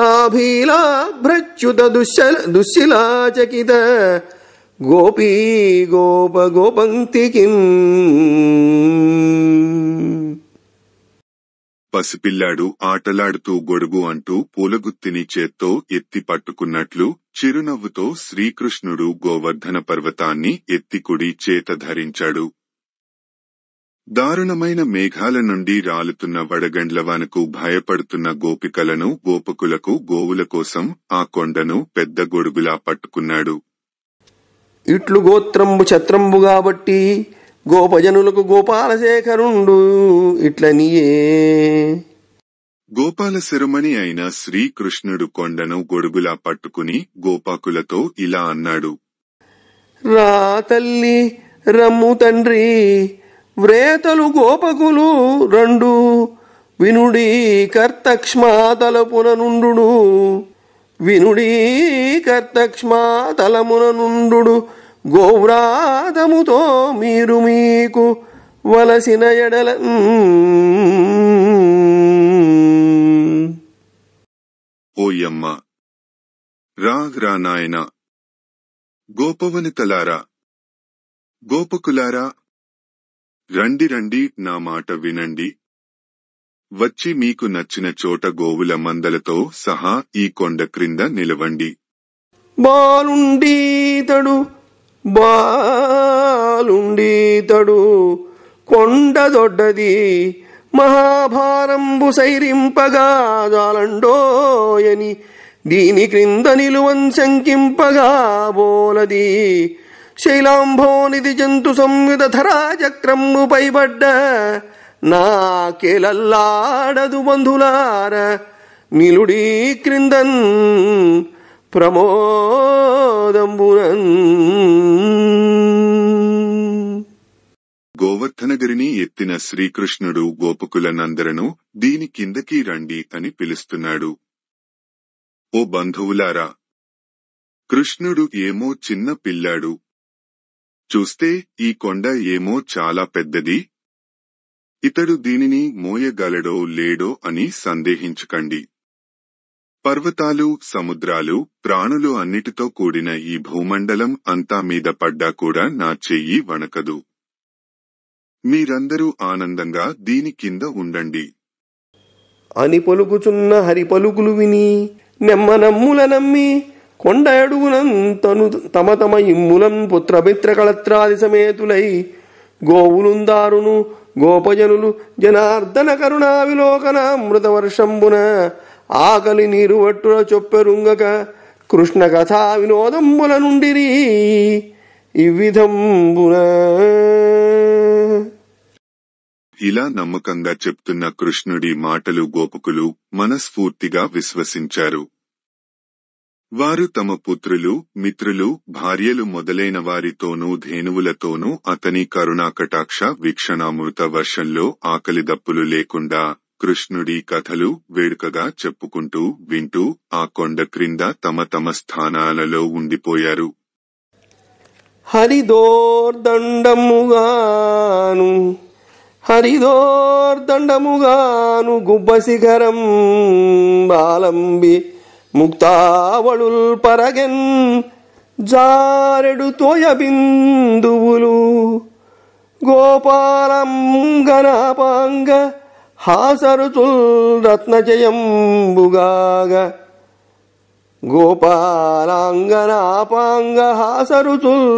ఆభీలాభ్రచ్యుత దుశ్శిలాచకిత గోపీ గోప గోపంక్తికిన్. పసిపిల్లాడు ఆటలాడుతూ గొడుగు అంటూ పూలగుత్తిని చేత్తో ఎత్తి పట్టుకున్నట్లు చిరునవ్వుతో శ్రీకృష్ణుడు గోవర్ధన పర్వతాన్ని ఎత్తి కుడి చేత ధరించాడు. దారుణమైన మేఘాల నుండి రాలుతున్న వడగండ్లవానకు భయపడుతున్న గోపికలను గోపకులకు గోవుల కోసం ఆ కొండను పెద్ద గొడుగులా పట్టుకున్నాడు. ఇట్లు గోత్రంబు ఛత్రంబు కాబట్టి గోపజనులకు గోపాలశేఖరుండు ఇట్లనియే. గోపాల శిరోమణి అయిన శ్రీకృష్ణుడు కొండను గొడుగులా పట్టుకుని గోపాకులతో ఇలా అన్నాడు. రా తల్లి రమ్ము తండ్రి వ్రేతలు గోపకులు రెండు వినుడి కర్తక్ష్మా తలపున నుండు వినుడి కర్తక్ష్మా తలమున నుండు గోవ్రాతముతో మీరు మీకు వలసిన ఎడల. ఓయమ్మ రా నాయన, గోపవనితలారా, గోపకులారా, రండి రండి, నా మాట వినండి. వచ్చి మీకు నచ్చిన చోట గోవుల మందలతో సహా ఈ కొండ క్రింద నిలవండి. బాలుండీతడు కొండ దొడ్డది మహాభారంబు సైరింపగా జాలండోయని దీని క్రింద నిలువన్ శంకింపగా బోలది శైలాంభోనిధి జంతు సంయుత ధరాచక్రము పైబడ్డ నాకెలల్లాడదు బంధులార నిలుడీ క్రిందన్ ప్రమోదంబురన్. గోవర్ధనగిరిని ఎత్తిన శ్రీకృష్ణుడు గోపకులనందరను దీని కిందకి రండి అని పిలుస్తున్నాడు. ఓ బంధువులారా, కృష్ణుడు ఏమో చిన్న పిల్లాడు, చూస్తే ఈ కొండ ఏమో చాలా పెద్దది, ఇతడు దీనిని మోయగలడో లేడో అని సందేహించకండి. పర్వతాలు, సముద్రాలు, ప్రాణులు అన్నిటితో కూడిన ఈ భూమండలం అంతా మీద పడ్డా కూడా నా చెయ్యి వణకదు. మీరందరూ ఆనందంగా దీని కింద ఉండండి అని పలుకుచున్న హరి పలుకులు విని నెమ్మనమ్ముల నమ్మి కొండ అడుగునంతను తమ తమ ఇమ్ములం పుత్రమిత్ర కళత్రాది సమేతులై గోవులుందారును గోపజనులు జనార్దన కరుణావిలోకనామృత వర్షంబున ఆకలి నీరు వట్టుల చొప్పెరుంగక కృష్ణ కథా వినోదంబుల నుండిరి ఇవ్విధంబున. ఇలా నమ్మకంగా చెప్తున్న కృష్ణుడి మాటలు గోపకులు మనస్ఫూర్తిగా విశ్వసించారు. వారు తమ పుత్రులు మిత్రులు భార్యలు మొదలైన వారితోనూ ధేనువులతోనూ అతని కరుణాకటాక్ష వీక్షణామృత వర్షంలో ఆకలిదప్పులు లేకుండా కృష్ణుడి కథలు వేడుకగా చెప్పుకుంటూ వింటూ ఆ కొండ క్రింద తమ తమ స్థానాలలో ఉండిపోయారు. హరిదోర్దండముగాను గుబ్బశిఖరం బాలంబి ముక్తావళుల్ పరగెన్ జారెడు తోయ బిందువులు గోపాలంగనాపాంగ హాసరుచుల్ రత్నజయంబుగాగ గోపాలాంగనాపాంగ హాసరుచుల్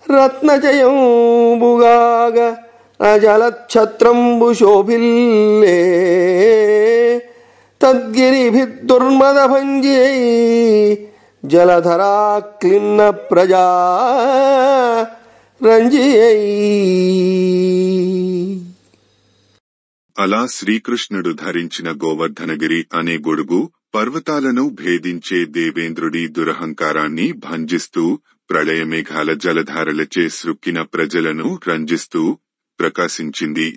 రత్నజయంబుగాగ అజలఛత్రంబు శోభిల్లే తద్గిరిభిర్దుర్మద భంజ్యై జలధరా క్లిన్న ప్రజా రంజియై. అలా శ్రీకృష్ణుడు ధరించిన గోవర్ధనగిరి అనే గొడుగు పర్వతాలను భేదించే దేవేంద్రుడి దురహంకారాన్ని భంజిస్తూ ప్రళయమేఘాల జలధారలచే సృక్కిన ప్రజలను రంజిస్తూ ప్రకాశించింది.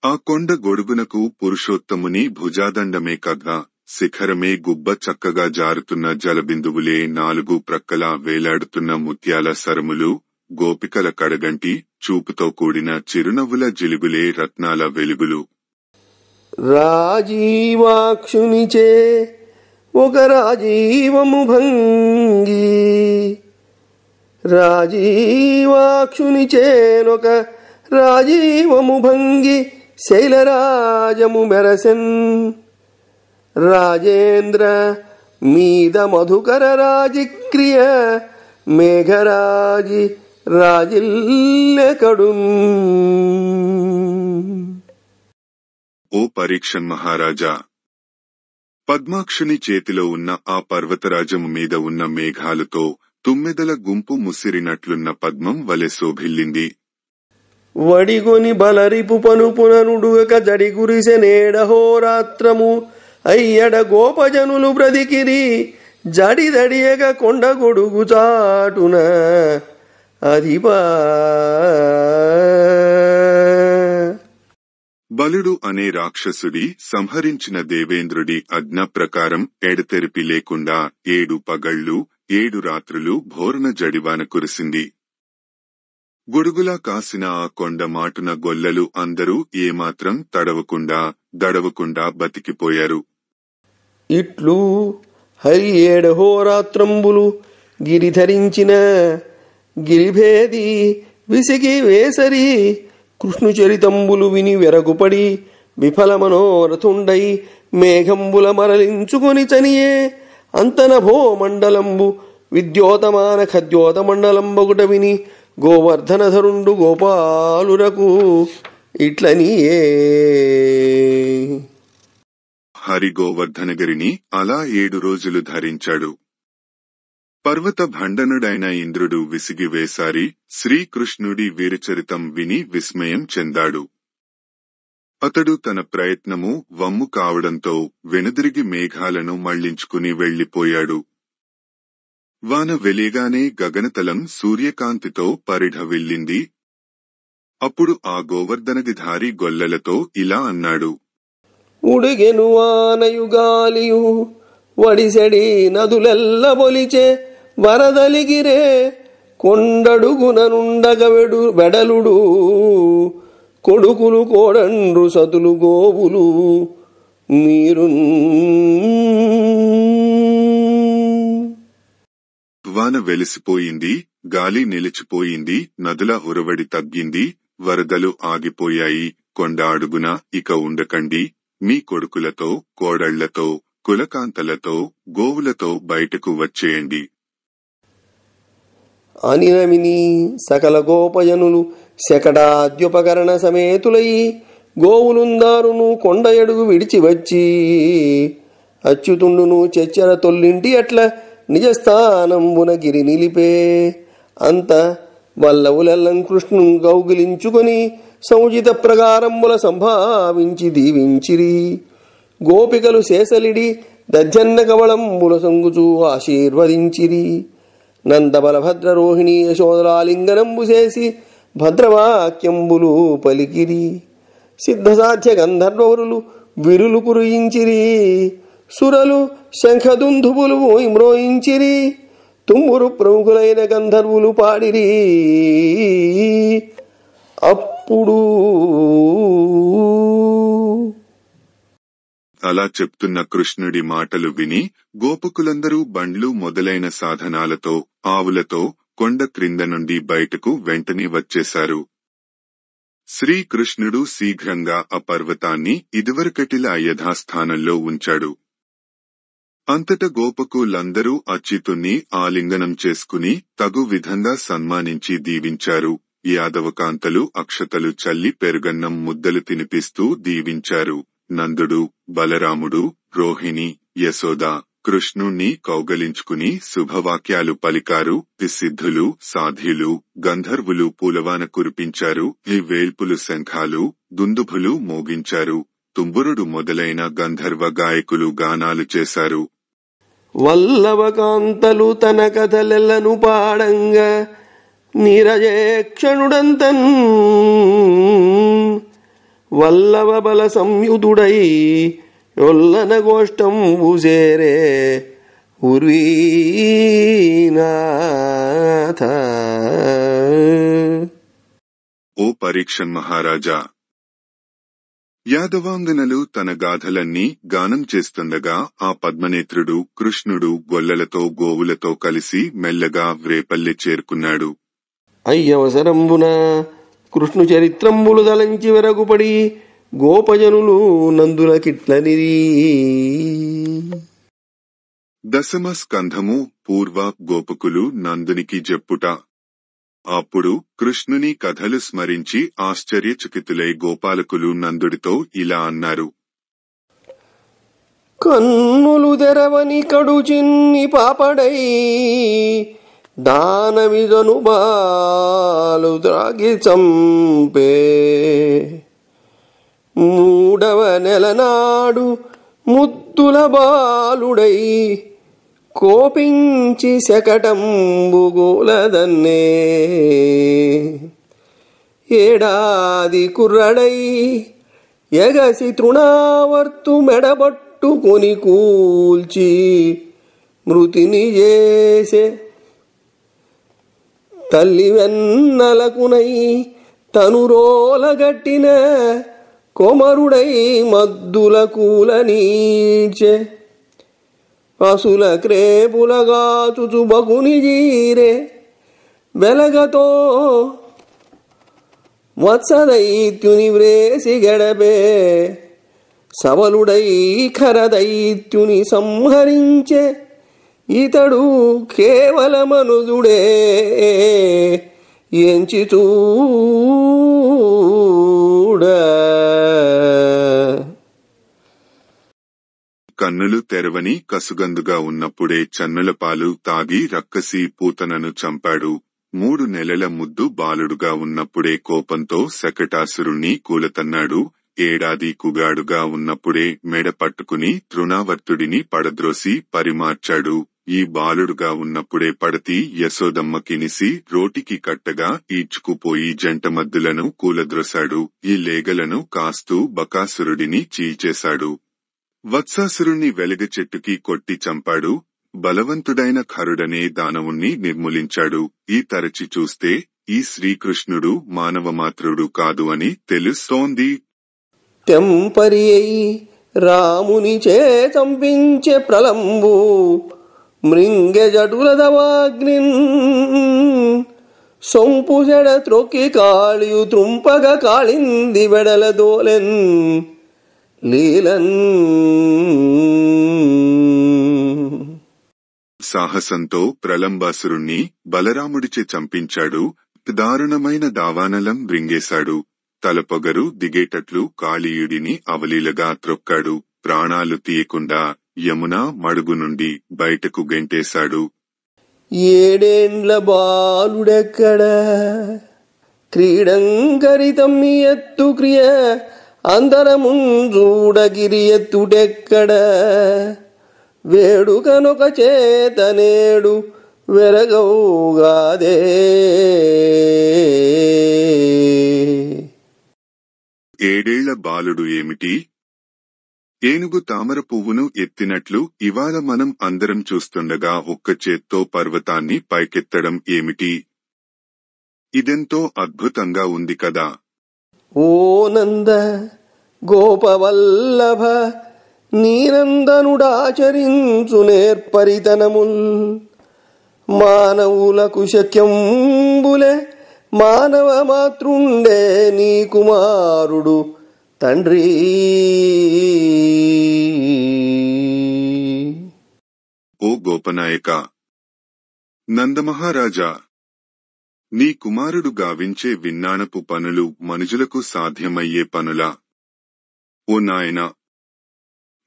ఆ కొండ గొడుగునకు పురుషోత్తముని భుజాదండమే కదా శిఖరమే గుబ్బ చక్కగా జారుతున్న జలబిందువులే 4 ప్రక్కలా వేలాడుతున్న ముత్యాల సరములు గోపికల కడగంటి చూపుతో కూడిన చిరునవ్వుల జిలుగులే రత్నాల వెలుగులు. రాజీవాక్షునిచే ఒక రాజీవము భంగి రాజీవాక్షునిచేనొక రాజీవము భంగి శైలరాజము మెరసెన్ రాజేంద్ర మీద మధుకర రాజిక్రియ మేఘరాజి రాజిల్లెకడు. ఓ పరీక్షన్ మహారాజా, పద్మాక్షుని చేతిలో ఉన్న ఆ పర్వతరాజము మీద ఉన్న మేఘాలతో తుమ్మెదల గుంపు ముసిరినట్లున్న పద్మం వలె శోభిల్లింది. వడిగొని బలరిపు పనుపుననుడుగక జడిగురిసెనేడహోరాత్రము అయ్యడ గోపజనులు బ్రదికిరి జడిదడియగ కొండ గొడుగు చాటున అధిపా. బలుడు అనే రాక్షసుడి సంహరించిన దేవేంద్రుడి ఆజ్ఞ ప్రకారం ఎడతెరిపి లేకుండా 7 పగళ్లు 7 రాత్రులు భోరున జడివాన కురిసింది. గొడుగులా కాసిన ఆ కొండ మాటున గొల్లలు అందరూ ఏమాత్రం దడవకుండా బతికిపోయారు. ఇట్లు హరి 7 హోరాత్రంబులు గిరిధరించిన గిరిభేది విసిగి వేసరి కృష్ణుచరితంబులు విని వెరగుపడి విఫల మనోరథుండై మేఘంబుల మరలించుకొని చనియే అంతనభో మండలంబు విద్యోతమాన ఖద్యోత మండలంబగుట విని గోవర్ధనధరుండు గోపాలురకు ఇట్లనియే. హరి గోవర్ధనగిరిని అలా 7 రోజులు ధరించాడు. పర్వత భండనుడైన ఇంద్రుడు విసిగివేసారి శ్రీకృష్ణుడి వీరచరితం విని విస్మయం చెందాడు. అతడు తన ప్రయత్నము వమ్ము కావడంతో వెనుదిరిగి మేఘాలను మళ్లించుకుని వెళ్లిపోయాడు. వాన వెలిగానే గగనతలం సూర్యకాంతితో పరిఢవిల్లింది. అప్పుడు ఆ గోవర్ధనగిధారి గొల్లలతో ఇలా అన్నాడు. ఉడిగెను వానయుగాలియు వడిసెడి నదులెల్ల బొలిచే వరదలిగిరే కొండడుగుననుండగ వెడలుడు కొడుకులు కోడండ్రు సతులు గోవులు మీరు. వాన వెలిసిపోయింది, గాలి నిలిచిపోయింది, నదుల ఉరవడి తగ్గింది, వరదలు ఆగిపోయాయి, కొండ అడుగున ఇక ఉండకండి, మీ కొడుకులతో, కోడళ్లతో, కులకాంతలతో, గోవులతో బయటకు వచ్చేయండి అనినమిని సకల గోపజనులు శకటాద్యుపకరణ సమేతులై గోవులుందారును కొండ ఎడుగు విడిచి వచ్చి అచ్యుతుండును చెచ్చర తొల్లింటి అట్ల నిజస్థానంబున గిరి నిలిపే. అంత వల్లవులెల్లం కృష్ణు గౌగిలించుకొని సముచిత ప్రకారంబుల సంభావించి దీవించిరి. గోపికలు శేషలిడి దజ్జన్న కవళంబుల సంగుచూ ఆశీర్వదించిరి. నందబలభద్ర రోహిణి యశోదరాలింగనంబు చేసి భద్రవాక్యంబులు పలికిరి. సిద్ధసాధ్య గంధర్వరులు విరులు కురియించిరి. సురలు శంఖదుందుబులు మ్రోయించిరి. తుమ్మురు ప్రముఖులైన గంధర్వులు పాడిరి. అప్పుడు అలా చెప్తున్న కృష్ణుడి మాటలు విని గోపకులందరూ బండ్లు మొదలైన సాధనాలతో, ఆవులతో కొండ క్రింద నుండి బయటకు వెంటనే వచ్చేశారు. శ్రీకృష్ణుడు శీఘ్రంగా ఆ పర్వతాన్ని ఇదివరకటిలా యథాస్థానంలో ఉంచాడు. అంతట గోపకులందరూ అచ్యుతుణ్ణి ఆలింగనం చేసుకుని తగు విధంగా సన్మానించి దీవించారు. యాదవకాంతలు అక్షతలు చల్లి పెరుగన్నం ముద్దలు తినిపిస్తూ దీవించారు. నందుడు, బలరాముడు, రోహిణి, యశోద కృష్ణుణ్ణి కౌగలించుకుని శుభవాక్యాలు పలికారు. సిద్ధులు, సాధ్యులు, గంధర్వులు పూలవాన కురిపించారు. ఈ వేల్పులు శంఖాలు, దుందుభులు మోగించారు. తుంబురుడు మొదలైన గంధర్వ గాయకులు గానాలు చేశారు. వల్లవకాంతలు తన కథలెల్లను పాడంగా నీరజేక్షణుడంతన్ వల్లవ బల సంయుతుడై యొల్లన గోష్టం ఊసేరే ఉర్వీనాథ. ఓ పరీక్షన్ మహారాజా, యాదవాంగనలు తన గాథలన్నీ గానం చేస్తుండగా ఆ పద్మనేత్రుడు కృష్ణుడు గొల్లలతో గోవులతో కలిసి మెల్లగా వ్రేపల్లె చేరుకున్నాడు. అయ్యవసరంబున కృష్ణు చరిత్రంబులు దలంచి వెరగుపడి గోపజనులు నందులకిట్లనిరి. దశమ స్కంధము పూర్వ గోపకులు నందునికి జెప్పుట. అప్పుడు కృష్ణుని కథలు స్మరించి ఆశ్చర్యచకితులై గోపాలకులు నందుడితో ఇలా అన్నారు. కన్నులు తెరవని కడు చిన్ని పాపడై దానవిజను బాలు ద్రాగి చంపే. మూడవ నెలనాడు ముద్దుల బాలుడై కోపించి శకటంబుగోలదన్నే. ఏడాది కుర్రడై ఎగసి తృణావర్తు మెడబట్టుకొని కూల్చి మృతిని చేసే. తల్లి వెన్నలకునై తనురోలగట్టిన కొమరుడై మద్దుల కూలనీచే. పశుల క్రేపులగాచుచు బగుని జీరే వెలగతో వత్సదైత్యుని వ్రేసి గడపే. సబలుడై ఖరదైత్యుని సంహరించే. ఇతడు కేవలమనుజుడే ఎంచి చూడ. కన్నులు తెరవని కసుగందుగా ఉన్నప్పుడే చన్నుల పాలు తాగి రక్కసి పూతనను చంపాడు. 3 నెలల ముద్దు బాలుడుగా ఉన్నప్పుడే కోపంతో శకటాసురుణ్ణి కూలతన్నాడు. ఏడాది కుగాడుగా ఉన్నప్పుడే మెడ పట్టుకుని తృణావర్తుడిని పడద్రోసి పరిమార్చాడు. ఈ బాలుడుగా ఉన్నప్పుడే పడతి యశోదమ్మ కినిసి రోటికి కట్టగా ఈడ్చుకుపోయి జంటమద్దులను కూలద్రోశాడు. ఈ లేగలను కాస్తూ బకాసురుడిని చీల్చేశాడు. వత్సాసురుణ్ణి వెలగ చెట్టుకి కొట్టి చంపాడు. బలవంతుడైన ఖరుడనే దానవుణ్ణి నిర్మూలించాడు. ఈ తరచి చూస్తే ఈ శ్రీకృష్ణుడు మానవమాత్రుడు కాదు అని తెలుస్తోంది. తెంపరి అయి రాముని చే చంపించే ప్రలంబు మృంగె జటులదవాగ్నిన్ సొంపుసెడ త్రొక్కి కాళియు త్రుంపగ కాళింది వెడల దోలెన్ లీలన్. సాహసంతో ప్రలంబాసురుణ్ణి బలరాముడిచే చంపించాడు. దారుణమైన దావానలం రింగేశాడు. తలపొగరు దిగేటట్లు కాళీయుడిని అవలీలగా త్రొక్కాడు. ప్రాణాలు తీయకుండా యమున మడుగు నుండి బయటకు గెంటేశాడు. 7 బాలుడెక్కడ క్రీడంకరితమ్మి ఎత్తు క్రియ అంతరముంజూడగిరి ఎత్తుటెక్కడ వేడుకనొక చేతనేడు వెరగవుగాదే. 7 బాలుడు ఏమిటి? ఏనుగు తామర పువ్వును ఎత్తినట్లు ఇవాళ మనం అందరం చూస్తుండగా ఒక్క చేత్తో పర్వతాన్ని పైకెత్తడం ఏమిటి? ఇదెంతో అద్భుతంగా ఉంది కదా. ఓ నంద గోపవల్లభ నీనందనుడాచరించు నేర్పరితనముల్ మానవులకు శక్యంబులే మానవ మాతృండే నీ కుమారుడు తండ్రి. ఓ గోపనాయక, నందమహారాజా, నీ కుమారుడు గావించే విన్నాణపు పనులు మనుజులకు సాధ్యమయ్యే పనులా? ఓ నాయనా,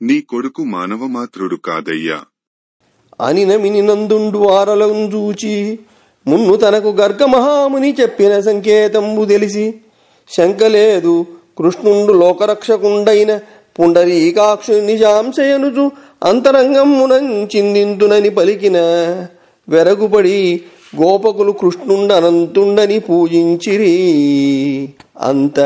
నీ కొడుకు మానవమాత్రుడు కాదయ్యా అని నమిని నందుండు వారలం చూచి మున్ను తనకు గర్గమహాముని చెప్పిన సంకేతంబు తెలిసి శంకలేదు కృష్ణుండు లోకరక్షకుండైన పుండరీకాక్షుని నిజాంశయనుచు అంతరంగమునంచిందింతునని పలికిన వెరగుపడి గోపకులు కృష్ణుండనంతుండని పూజించిరి. అంత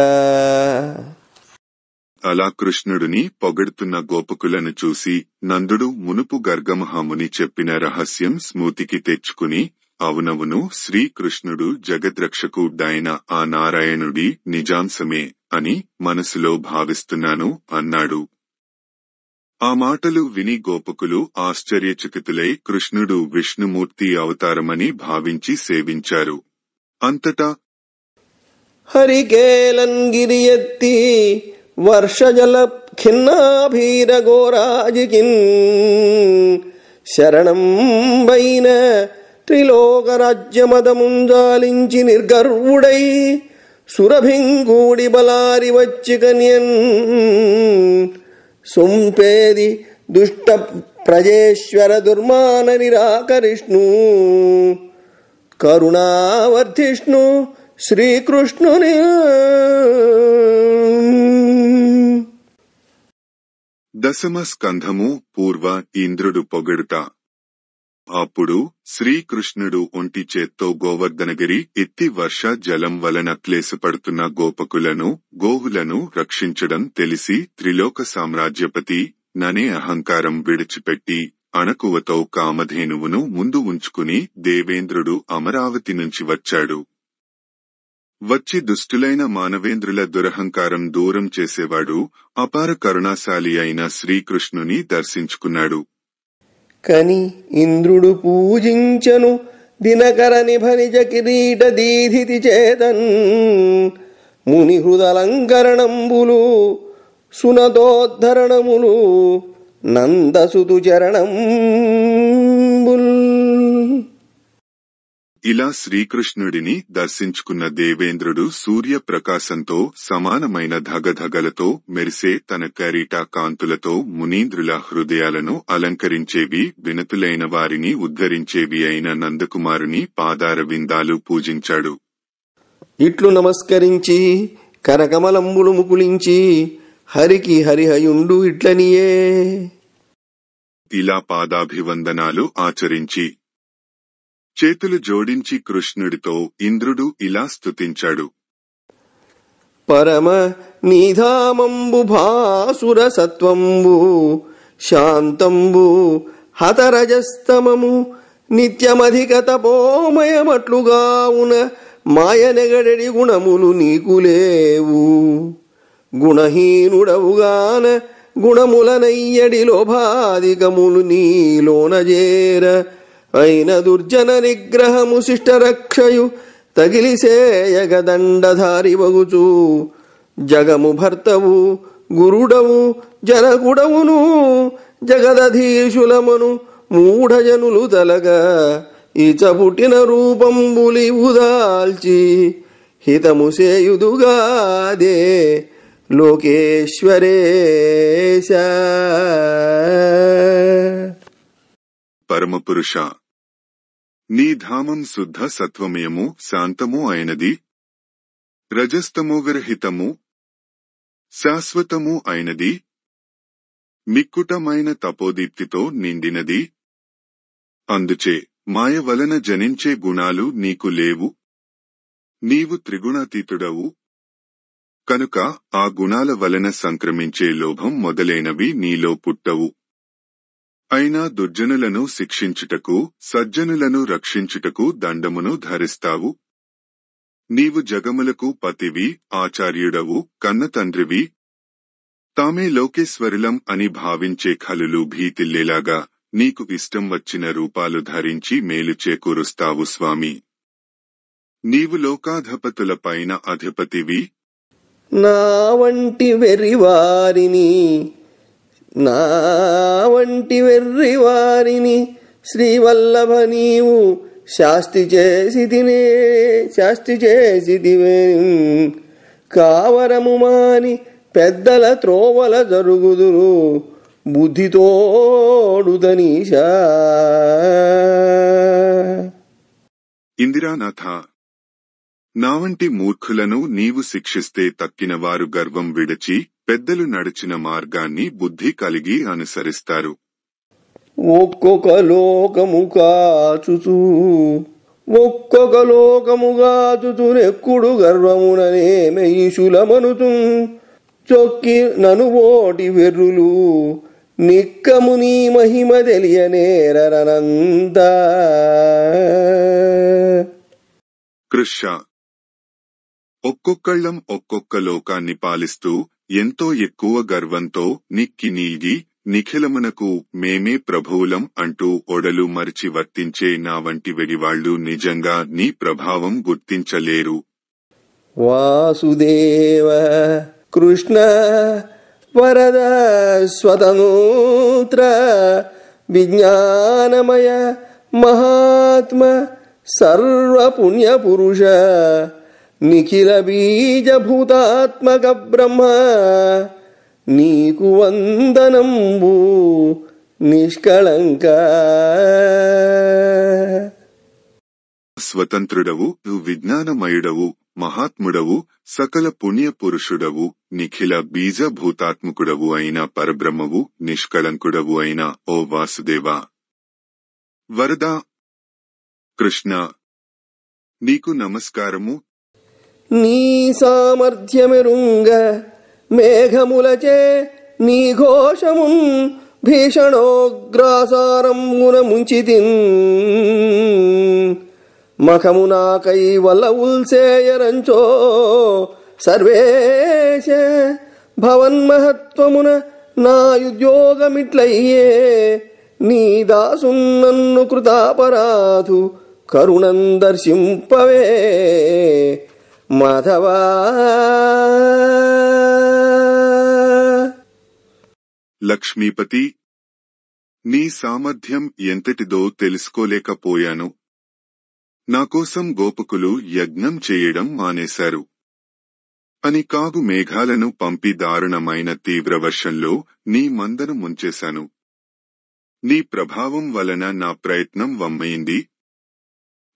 అలా కృష్ణుడిని పొగడుతున్న గోపకులను చూసి నందుడు మునుపు గర్గమహాముని చెప్పిన రహస్యం స్మృతికి తెచ్చుకుని, అవునవును, శ్రీకృష్ణుడు జగద్రక్షకుడైన ఆ నారాయణుడి నిజాంశమే అని మనసులో భావిస్తున్నాను అన్నాడు. ఆ మాటలు విని గోపకులు ఆశ్చర్యచకితులై కృష్ణుడు విష్ణుమూర్తి అవతారమని భావించి సేవించారు. అంతటా హరికేలంగిరి ఎత్తి వర్షజల ఖిన్నాభీరగోరాజికిన్ శరణం వైన త్రిలోకరాజ్యమదముంజాలించి నిర్గర్వుడై సురభింగూడి బలారి వచ్చి కన్యన్ సొంపేది దుష్ట ప్రజేశ్వర దుర్మాన నిరాకరిష్ణు కరుణావర్ధిష్ణు శ్రీకృష్ణుని. దశమ స్కంధము పూర్వ ఇంద్రుడు పొగడుట. అప్పుడు శ్రీకృష్ణుడు ఒంటి చేత్తో గోవర్ధనగిరి ఎత్తి వర్ష జలం వలన క్లేశపడుతున్న గోపకులను గోవులను రక్షించడం తెలిసి త్రిలోక సామ్రాజ్యపతి ననే అహంకారం విడిచిపెట్టి అణకువతో కామధేనువును ముందు ఉంచుకుని దేవేంద్రుడు అమరావతి నుంచి వచ్చాడు. వచ్చి దుష్టులైన మానవేంద్రుల దురహంకారం దూరం చేసేవాడు అపార కరుణాశాలి అయిన శ్రీకృష్ణుని దర్శించుకున్నాడు. కని ఇంద్రుడు పూజించను దినకర నిభనిజ కిరీట దీధితి చేతన్ ముని హృదలంకరణంబులు సునతోద్ధరణములు నందసుతు చరణంబుల్. ఇలా శ్రీకృష్ణుడిని దర్శించుకున్న దేవేంద్రుడు సూర్యప్రకాశంతో సమానమైన ధగధగలతో మెరిసే తన కిరీట కాంతులతో మునీంద్రుల హృదయాలను అలంకరించేవి వినతులైన వారిని ఉద్ధరించేవి అయిన నందకుమారుని పాదారవిందాలు పూజించాడు. ఇట్లు నమస్కరించి కరకమలంబులు ముకులించి హరికి హరిహయుండు ఇట్లనియే. ఇలా పాదాభివందనాలు ఆచరించి చేతులు జోడించి కృష్ణుడితో ఇంద్రుడు ఇలా స్తుతించాడు. పరమ నిధామంబు భాసుర సత్వంబు శాంతంబు హతరజస్తమము నిత్యమధిక తపోమయమట్లుగావున మాయనెగడెడి గుణములు నీకులేవు. గుణహీనుడవుగాన గుణములనయ్యడి లోభాధికములు నీలోనజేర అయిన దుర్జన నిగ్రహము శిష్టరక్షయు తగిలిసేయగదండధారి వగుచు జగము భర్తవు గురుడవు జనకుడవును జగదధీశులమును మూఢజనులు తలగా ఇచపుట్టిన రూపంబులివుదాల్చి హితము సేయుదుగాదే లోకేశ్వరేశ. పరమపురుష, నీ ధామం శుద్ధ సత్వమయము శాంతము అయినది, రజస్తమోవిరహితము శాశ్వతము అయినది, మిక్కుటమైన తపోదీప్తితో నిండినది. అందుచే మాయ వలన జనించే గుణాలు నీకు లేవు. నీవు త్రిగుణాతీతుడవు కనుక ఆ గుణాల వలన సంక్రమించే లోభం మొదలైనవి నీలో పుట్టవు. అయినా దుర్జనులను శిక్షించుటకు సజ్జనులను రక్షించుటకు దండమును ధరిస్తావు. నీవు జగములకు పతివి, ఆచార్యుడవు, కన్నతండ్రివి. తామే లోకేశ్వరులం అని భావించే ఖలులు భీతిల్లేలాగా నీకు ఇష్టం వచ్చిన రూపాలు ధరించి మేలు చేకూరుస్తావు స్వామి. నీవు లోకాధిపతులపైన అధిపతివి. నా వంటి వెర్రివారిని శ్రీవల్లభ నీవు శాస్తి చేసిదివే. కావరము మాని పెద్దల త్రోవల జరుగుదురు బుద్ధితోడుదనీశా. ఇందిరానాథ, నా వంటి మూర్ఖులను నీవు శిక్షిస్తే తక్కినవారు గర్వం విడిచి పెద్దలు నడిచిన మార్గాన్ని బుద్ధి కలిగి అనుసరిస్తారు. ఒక్కొక్క లోకము కాచుచు నెక్కుడు గర్వముననే మెయిషులమనుతు చొక్కి ననుబోటి వెర్రులు నిక్కము నీ మహిమ తెలియనేరనంత. కృష్ణ, ఒక్కొక్కళ్ళం ఒక్కొక్క లోకాన్ని పాలిస్తూ ఎంతో ఎక్కువ గర్వంతో నిక్కి నీగి నిఖిలమునకు మేమే ప్రభువులం అంటూ ఒడలు మరిచి వర్తించే నా వంటి వెడివాళ్లు నిజంగా నీ ప్రభావం గుర్తించలేరు. వాసుదేవ కృష్ణ వరద స్వతంత్ర విజ్ఞానమయ మహాత్మ సర్వపుణ్యపురుష నిఖిల బీజభూతాత్మక బ్రహ్మ నీకు వందనంబు నిష్కళంక. స్వతంత్రుడవు, విజ్ఞానమయుడవు, మహాత్ముడవు, సకల పుణ్యపురుషుడవు, నిఖిల బీజభూతాత్మకుడవు అయిన పరబ్రహ్మవు, నిష్కళంకుడవు అయిన ఓ వాసుదేవా, వరదా కృష్ణ, నీకు నమస్కారము. నీ సామర్థ్యమెరుంగ మేఘములచే నీ ఘోషమున్ భీషణోగ్రాసారమున ముంచితిన్. మఖమునాకై వల్ల ఉల్సేయరంచో సర్వేశ భవన్మహత్వమున నాయుద్యోగమిట్లయ్యే. నీ దాసున్నన్ను కృతాపరాధు కరుణం దర్శింపవే మాధవా. లక్ష్మీపతి, నీ సామర్థ్యం ఎంతటిదో తెలుసుకోలేకపోయాను. నాకోసం గోపకులు యజ్ఞం చేయడం మానేశారు అని కాగు మేఘాలను పంపి దారుణమైన తీవ్రవర్షంలో నీ మందను ముంచేశాను. నీ ప్రభావం వలన నా ప్రయత్నం వమ్మయింది.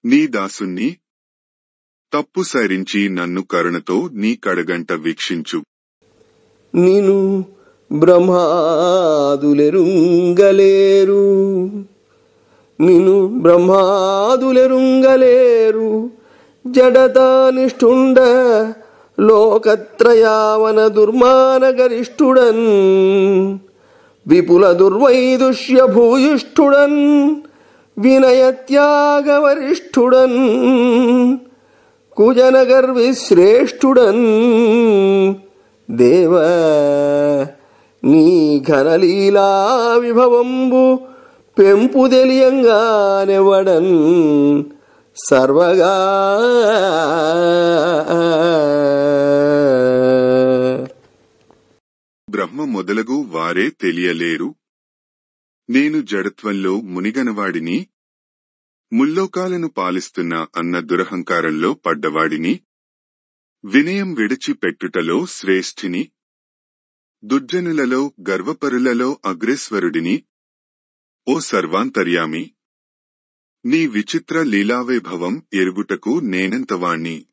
నీ దాసుణ్ణి తప్పు సరించి నన్ను కరుణతో నీ కడగంట వీక్షించు. నిను బ్రహ్మాదులెరుంగలేరు జడతానిష్ఠుండ లోకత్రయావన దుర్మానగరిష్ఠుడన్ విపుల దుర్వైదుష్య భూయిష్ఠుడన్ వినయత్యాగవరిష్ఠుడన్ కుజనగర్విశ్రేష్ఠుడన్ దేవ నీ ఘనలీలా విభవంబు పెంపు తెలియంగానెవడన్ సర్వగా బ్రహ్మ మొదలగు వారే తెలియలేరు. నేను జడత్వంలో మునిగనవాడిని, ముల్లోకాలను పాలిస్తున్న అన్న దురహంకారంలో పడ్డవాడిని, వినయం విడిచిపెట్టుటలో శ్రేష్ఠిని, దుర్జనులలో గర్వపరులలో అగ్రేశ్వరుడిని. ఓ సర్వాంతర్యామి, నీ విచిత్ర లీలావైభవం ఎరుగుటకు నేనెంతవాణ్ణి.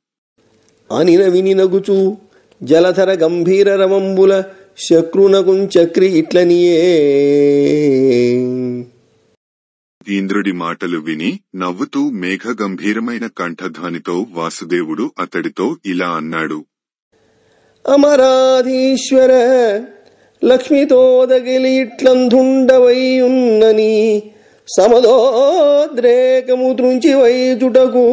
అనిన వినినగుచు జలధర గంభీర రమంబుల శక్రునకుంచక్రి ఇట్లనియే. ఇంద్రుడి మాటలు విని నవ్వుతూ మేఘ గంభీరమైన కంఠధ్వనితో వాసుదేవుడు అతడితో ఇలా అన్నాడు. అమరాధీశ్వర లక్ష్మితోదగిలి ఇట్లంధుండవైయున్నని సమదోద్రేకము త్రుంచి వైచుటకు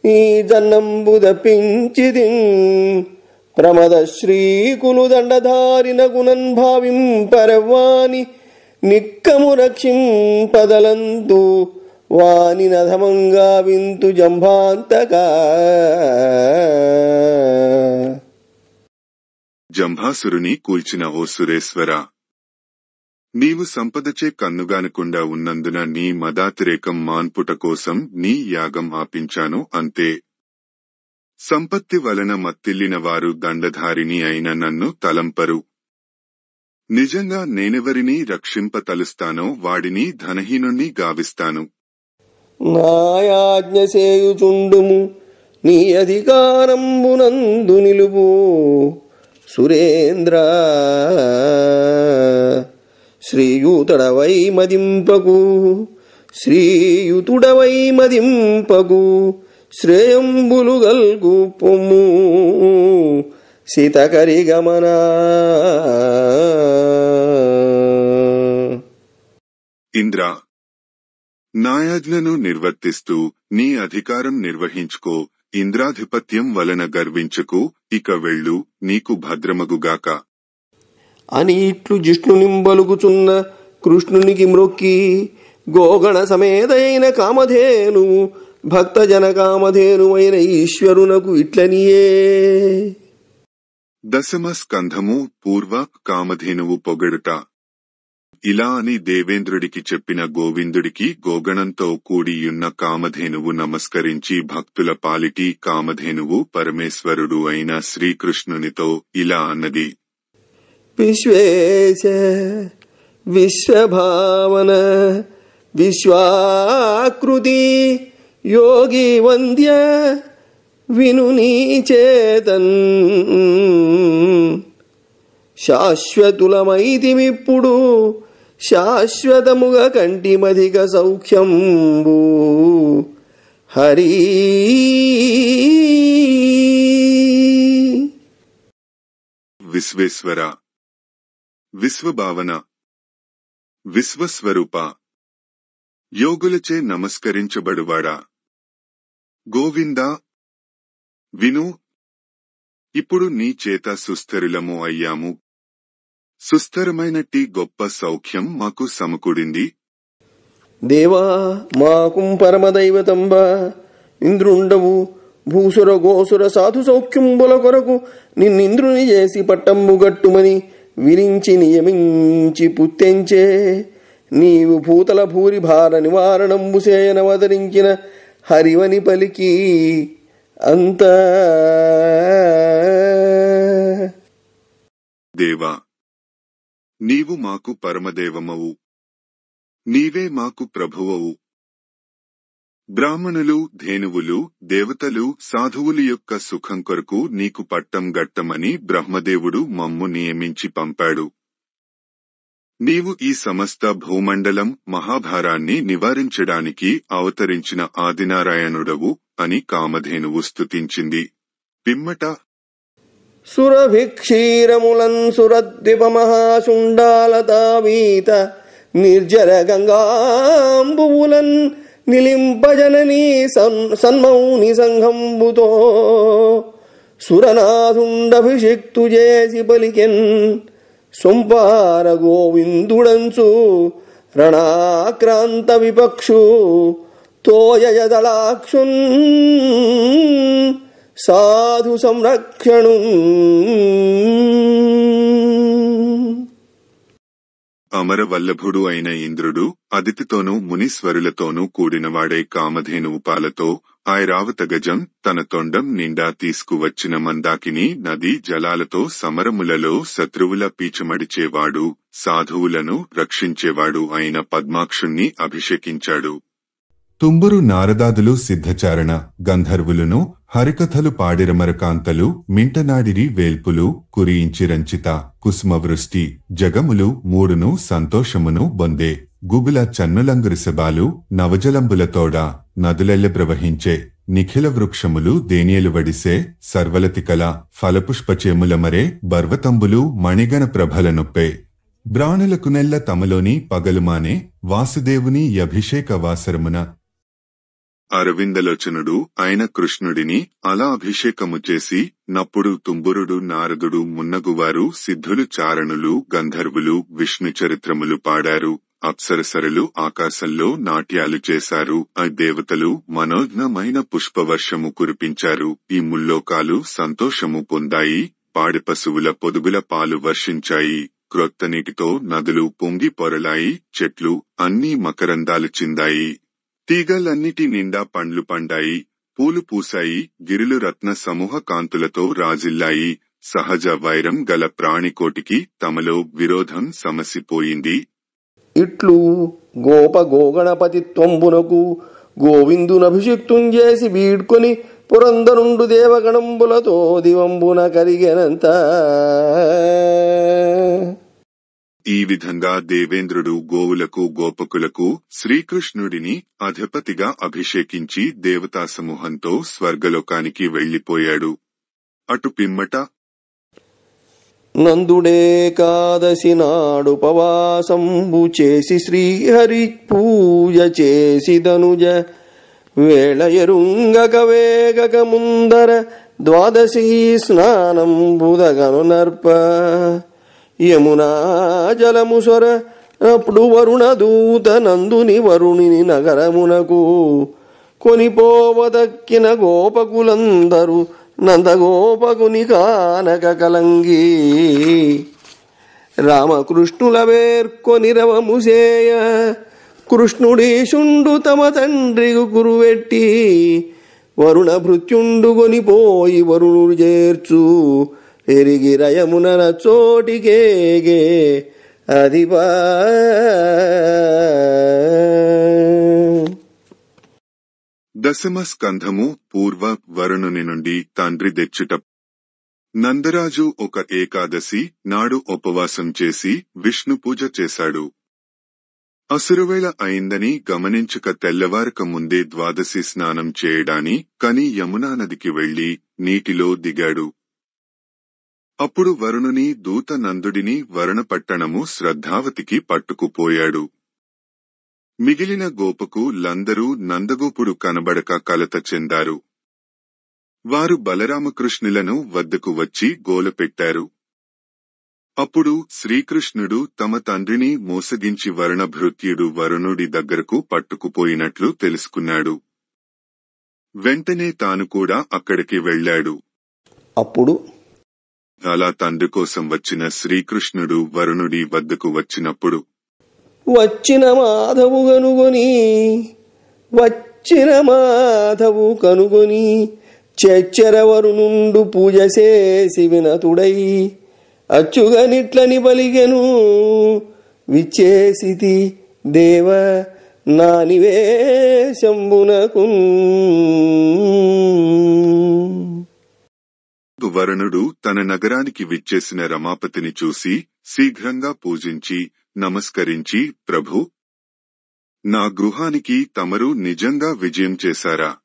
ఈ జన్నంబు దప్పించిది. ప్రమద శ్రీకులు దండధారిన గుణన్ భావింపరవాని నిక్కము రక్షింపదలంతు వాని నధమంగా వింతు జంభాంతకా. జంభాసురుని కూల్చిన ఓ సురేశ్వర, నీవు సంపదచే కన్నుగానకుండా ఉన్నందున నీ మదాతిరేకం మాన్పుట కోసం నీ యాగం ఆపించాను అంతే. సంపత్తి వలన మత్తిల్లిన వారు దండధారిని అయిన నన్ను తలంపరు. నిజంగా నేనెవరిని రక్షింపతలుస్తానో వాడిని ధనహీనుణ్ణి గావిస్తాను. నాయాజ్ఞ సేయుచుండుము, నీ అధికారంబునందు నిలుపు సురేంద్ర. శ్రీయుతుడవై మదింపకు, శ్రీయుతుడవై మదింపకు, శ్రేయంబులు గల్గు పొమ్ము సీతకరి గమనా. ఇంద్ర, నాయాజ్ఞను నిర్వర్తిస్తూ నీ అధికారం నిర్వహించుకో. ఇంద్రాధిపత్యం వలన గర్వించకు. ఇక వెళ్ళు, నీకు భద్రమగుగాక అని ఇట్లు జిష్ణునింబలుగుచున్న కృష్ణునికి మ్రొక్కి గోగణ సమేతైన కామధేను భక్తజన కామధేనువైన ఈశ్వరునకు ఇట్లనియే. దశమ స్కంధము పూర్వ కామధేనువు పొగడుట. ఇలా అని దేవేంద్రుడికి చెప్పిన గోవిందుడికి గోగణంతో కూడియున్న కామధేనువు నమస్కరించి భక్తుల పాలిటి కామధేనువు పరమేశ్వరుడు అయిన శ్రీకృష్ణునితో ఇలా అన్నది. విశ్వేశ విశ్వభావన విశ్వాకృతి యోగి వంద్య వినునీ చేతన్ శాశ్వతులమైతిమిప్పుడు శాశ్వతముగా కంటిమధిక సౌఖ్యంబు హరి. విశ్వేశ్వర, విశ్వభావన, విశ్వస్వరూప, యోగులచే నమస్కరించబడువాడా, గోవింద విను. ఇప్పుడు నీ చేత సుస్థిరులము అయ్యాము. సుస్థిరమైనట్టి గొప్ప సౌఖ్యం మాకు సమకూడింది. దేవా మాకుం పరమదైవతంబ ఇంద్రుండవు. భూసుర గోసుర సాధు సౌఖ్యంబుల కొరకు నిన్నింద్రుని చేసి పట్టంబు గట్టుమని విరించి నియమించి పుత్తెంచే. నీవు భూతల భూరి భార నివారణంబు సేయనవతరించిన హరివని పలికి అంత. దేవా, నీవు మాకు పరమదేవమవు, నీవే మాకు ప్రభువవు. బ్రాహ్మణులు, ధేనువులు, దేవతలు, సాధువుల యొక్క సుఖం కొరకు నీకు పట్టం గట్టమని బ్రహ్మదేవుడు మమ్ము నియమించి పంపాడు. నీవు ఈ సమస్త భూమండలం మహాభారాన్ని నివారించడానికి అవతరించిన ఆదినారాయణుడవు అని కామధేనువు స్తుతించింది. పిమ్మట సురభిక్షీరములన్ సురద్విప మహాశుండాలతావీత నిర్జర గంగాంబువులన్ నిలింపజననీ సన్మౌని సంఘంబుతో సురనాథుండభిషిక్తు చేసి పలికెన్. సొంపార గోవిందుడంచు రణాక్రాంత విపక్షు తోయయదళాక్షున్ సాధు సంరక్షణు. అమరవల్లభుడు అయిన ఇంద్రుడు అదితితోనూ మునీశ్వరులతోనూ కూడినవాడై కామధేనువు పాలతో ఐరావత గజం తన తొండం నిండా తీసుకువచ్చిన మందాకిని నదీ జలాలతో సమరములలో శత్రువుల పీచమడిచేవాడు, సాధువులను రక్షించేవాడు అయిన పద్మాక్షుణ్ణి అభిషేకించాడు. తుంబురు నారదాదులు సిద్ధచారణ గంధర్వులును హరికథలు పాడిరమరకాంతలు మింటనాడిరి వేల్పులు కురియించిరంచిత కుసుమవృష్టి జగములు మూడును సంతోషమును బొందే గుబుల చన్నులంగురిసబాలు నవజలంబులతోడ నదులెల్ల ప్రవహించే నిఖిల వృక్షములు దేనియలు వడిసే సర్వలతికల ఫలపుష్పచేములమరే బర్వతంబులు మణిగణ ప్రభలనొప్పే బ్రాణులకునెల్ల తమలోని పగలుమానే వాసుదేవుని అభిషేక వాసరమున. అరవిందలోచనుడు అయిన కృష్ణుడిని అలా అభిషేకము చేసి నప్పుడు తుంబురుడు నారదుడు మున్నగువారు సిద్ధులు చారణులు గంధర్వులు విష్ణు చరిత్రములు పాడారు. అప్సరసరులు ఆకాశంలో నాట్యాలు చేశారు. ఆ దేవతలు మనోజ్ఞమైన పుష్పవర్షము కురిపించారు. ఈ ముల్లోకాలు సంతోషము పొందాయి. పాడి పశువుల పొదుగుల పాలు వర్షించాయి. క్రొత్త నీటితో నదులు పొంగి పొరలాయి. చెట్లు అన్నీ మకరందాలు చిందాయి. తీగలన్నిటి నిండా పండ్లు పండాయి. పూలు పూసాయి. గిరులు రత్న సమూహ కాంతులతో రాజిల్లాయి. సహజ వైరం గల ప్రాణికోటికి తమలో విరోధం సమసిపోయింది. ఇట్లు గోప గోగణపతిత్వంబునకు గోవిందునభిషిక్తుంజేసి వీడ్కొని పురందరుండు దేవగణంబులతో దివంబున కరిగెనంత. ఈ విధంగా దేవేంద్రుడు గోవులకు గోపకులకు శ్రీకృష్ణుడిని అధిపతిగా అభిషేకించి దేవతా సమూహంతో స్వర్గలోకానికి వెళ్లిపోయాడు. అటు పిమ్మట నందుడేకాదశి నాడుపవాసంబు చేసి శ్రీహరి పూజ చేసి ధనుజ వేళ ఎరుంగక వేగక ముందర ద్వాదశి స్నానంబుదగను నర్ప యమునా జలముసొర అప్పుడు వరుణ దూత నందుని వరుణిని నగరమునకు కొనిపోవదక్కిన గోపకులందరూ నందగోపకుని కానక కలంగి రామకృష్ణుల వేర్కొని రవముసేయ కృష్ణుడీశుండు తమ తండ్రి కురువెట్టి వరుణ భృత్యుండు కొనిపోయి వరుణుడు చేర్చు ఎరిగి రయమున చోటికేగే అదిబా. దశమ స్కంధము పూర్వ వరుణుని నుండి తండ్రి తెచ్చుట. నందరాజు ఒక ఏకాదశి నాడు ఉపవాసం చేసి విష్ణు పూజ చేశాడు. అసురవేళ అయిందని గమనించక తెల్లవారక ముందే ద్వాదశి స్నానం చేయడాని కని యమునా నదికి వెళ్లి నీటిలో దిగాడు. అప్పుడు వరుణుని దూత నందుడిని వరుణపట్టణము శ్రద్ధావతికి పట్టుకుపోయాడు. మిగిలిన గోపకులందరూ నందగోపుడు కనబడక కలత చెందారు. వారు బలరామకృష్ణులను వద్దకు వచ్చి గోలపెట్టారు. అప్పుడు శ్రీకృష్ణుడు తమ తండ్రిని మోసగించి వరుణభృత్యుడు వరుణుడి దగ్గరకు పట్టుకుపోయినట్లు తెలుసుకున్నాడు. వెంటనే తాను కూడా అక్కడికి వెళ్లాడు. అప్పుడు అలా తండ్రి కోసం వచ్చిన శ్రీకృష్ణుడు వరుణుడి వద్దకు వచ్చినప్పుడు వచ్చిన మాధవు కనుగొని చెచ్చెరవరునుండు పూజ చేసి వినతుడై అచ్చుగనిట్లని పలిగెను. విచ్చేసితి దేవ నా నివేశంబునకు. వరుణుడు తన నగరానికి విచ్చేసిన రమాపతిని చూసి శీఘ్రంగా పూజించి నమస్కరించి, ప్రభు, నా గృహానికి తమరు నిజంగా విజయం చేశారా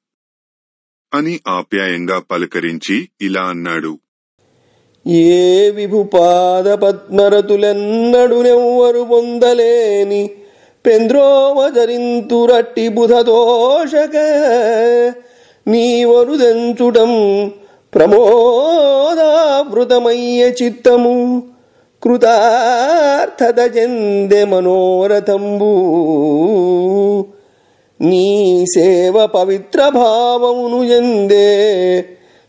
అని ఆప్యాయంగా పలకరించి ఇలా అన్నాడు. ఏ విభుపాద పద్మరతులెన్నడునెవ్వరు పొందలేని పెంద్రోమజరింతురట్టి బుధదోషక నీవరుదెంచుటం ప్రమోదావృతమయ్య చిత్తము కృతార్థత చెందె మనోరథంబు నీ సేవ పవిత్ర భావమును ఎందే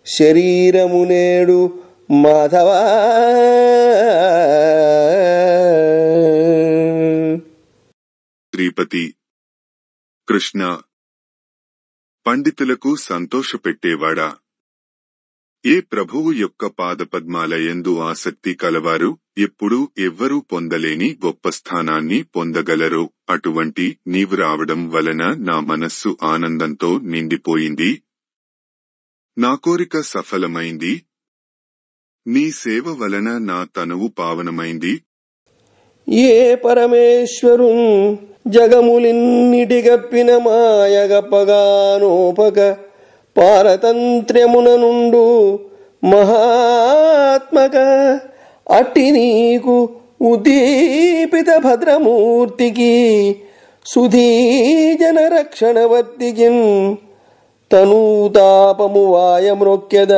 శరీరము నేడు మాధవా. శ్రీపతి కృష్ణ, పండితులకు సంతోషపెట్టేవాడా, ఏ ప్రభువు యొక్క పాదపద్మాలయందు ఆసక్తి కలవారు ఎప్పుడూ ఎవ్వరూ పొందలేని గొప్ప స్థానాన్ని పొందగలరో అటువంటి నీవు రావడం వలన నా మనస్సు ఆనందంతో నిండిపోయింది. నా కోరిక సఫలమైంది. నీ సేవ వలన నా తనువు పావనమైంది. ఏ పరమేశ్వరు జగములిన్నిటిగప్పిన మాయగప్పగానోపక పారతంత్ర్యమున నుండు మహాత్మక అట్టి నీకు ఉద్దీపిత భద్రమూర్తికి సుధీజన రక్షణవర్తికిన్ తనూతాపము వాయమ్రొక్యద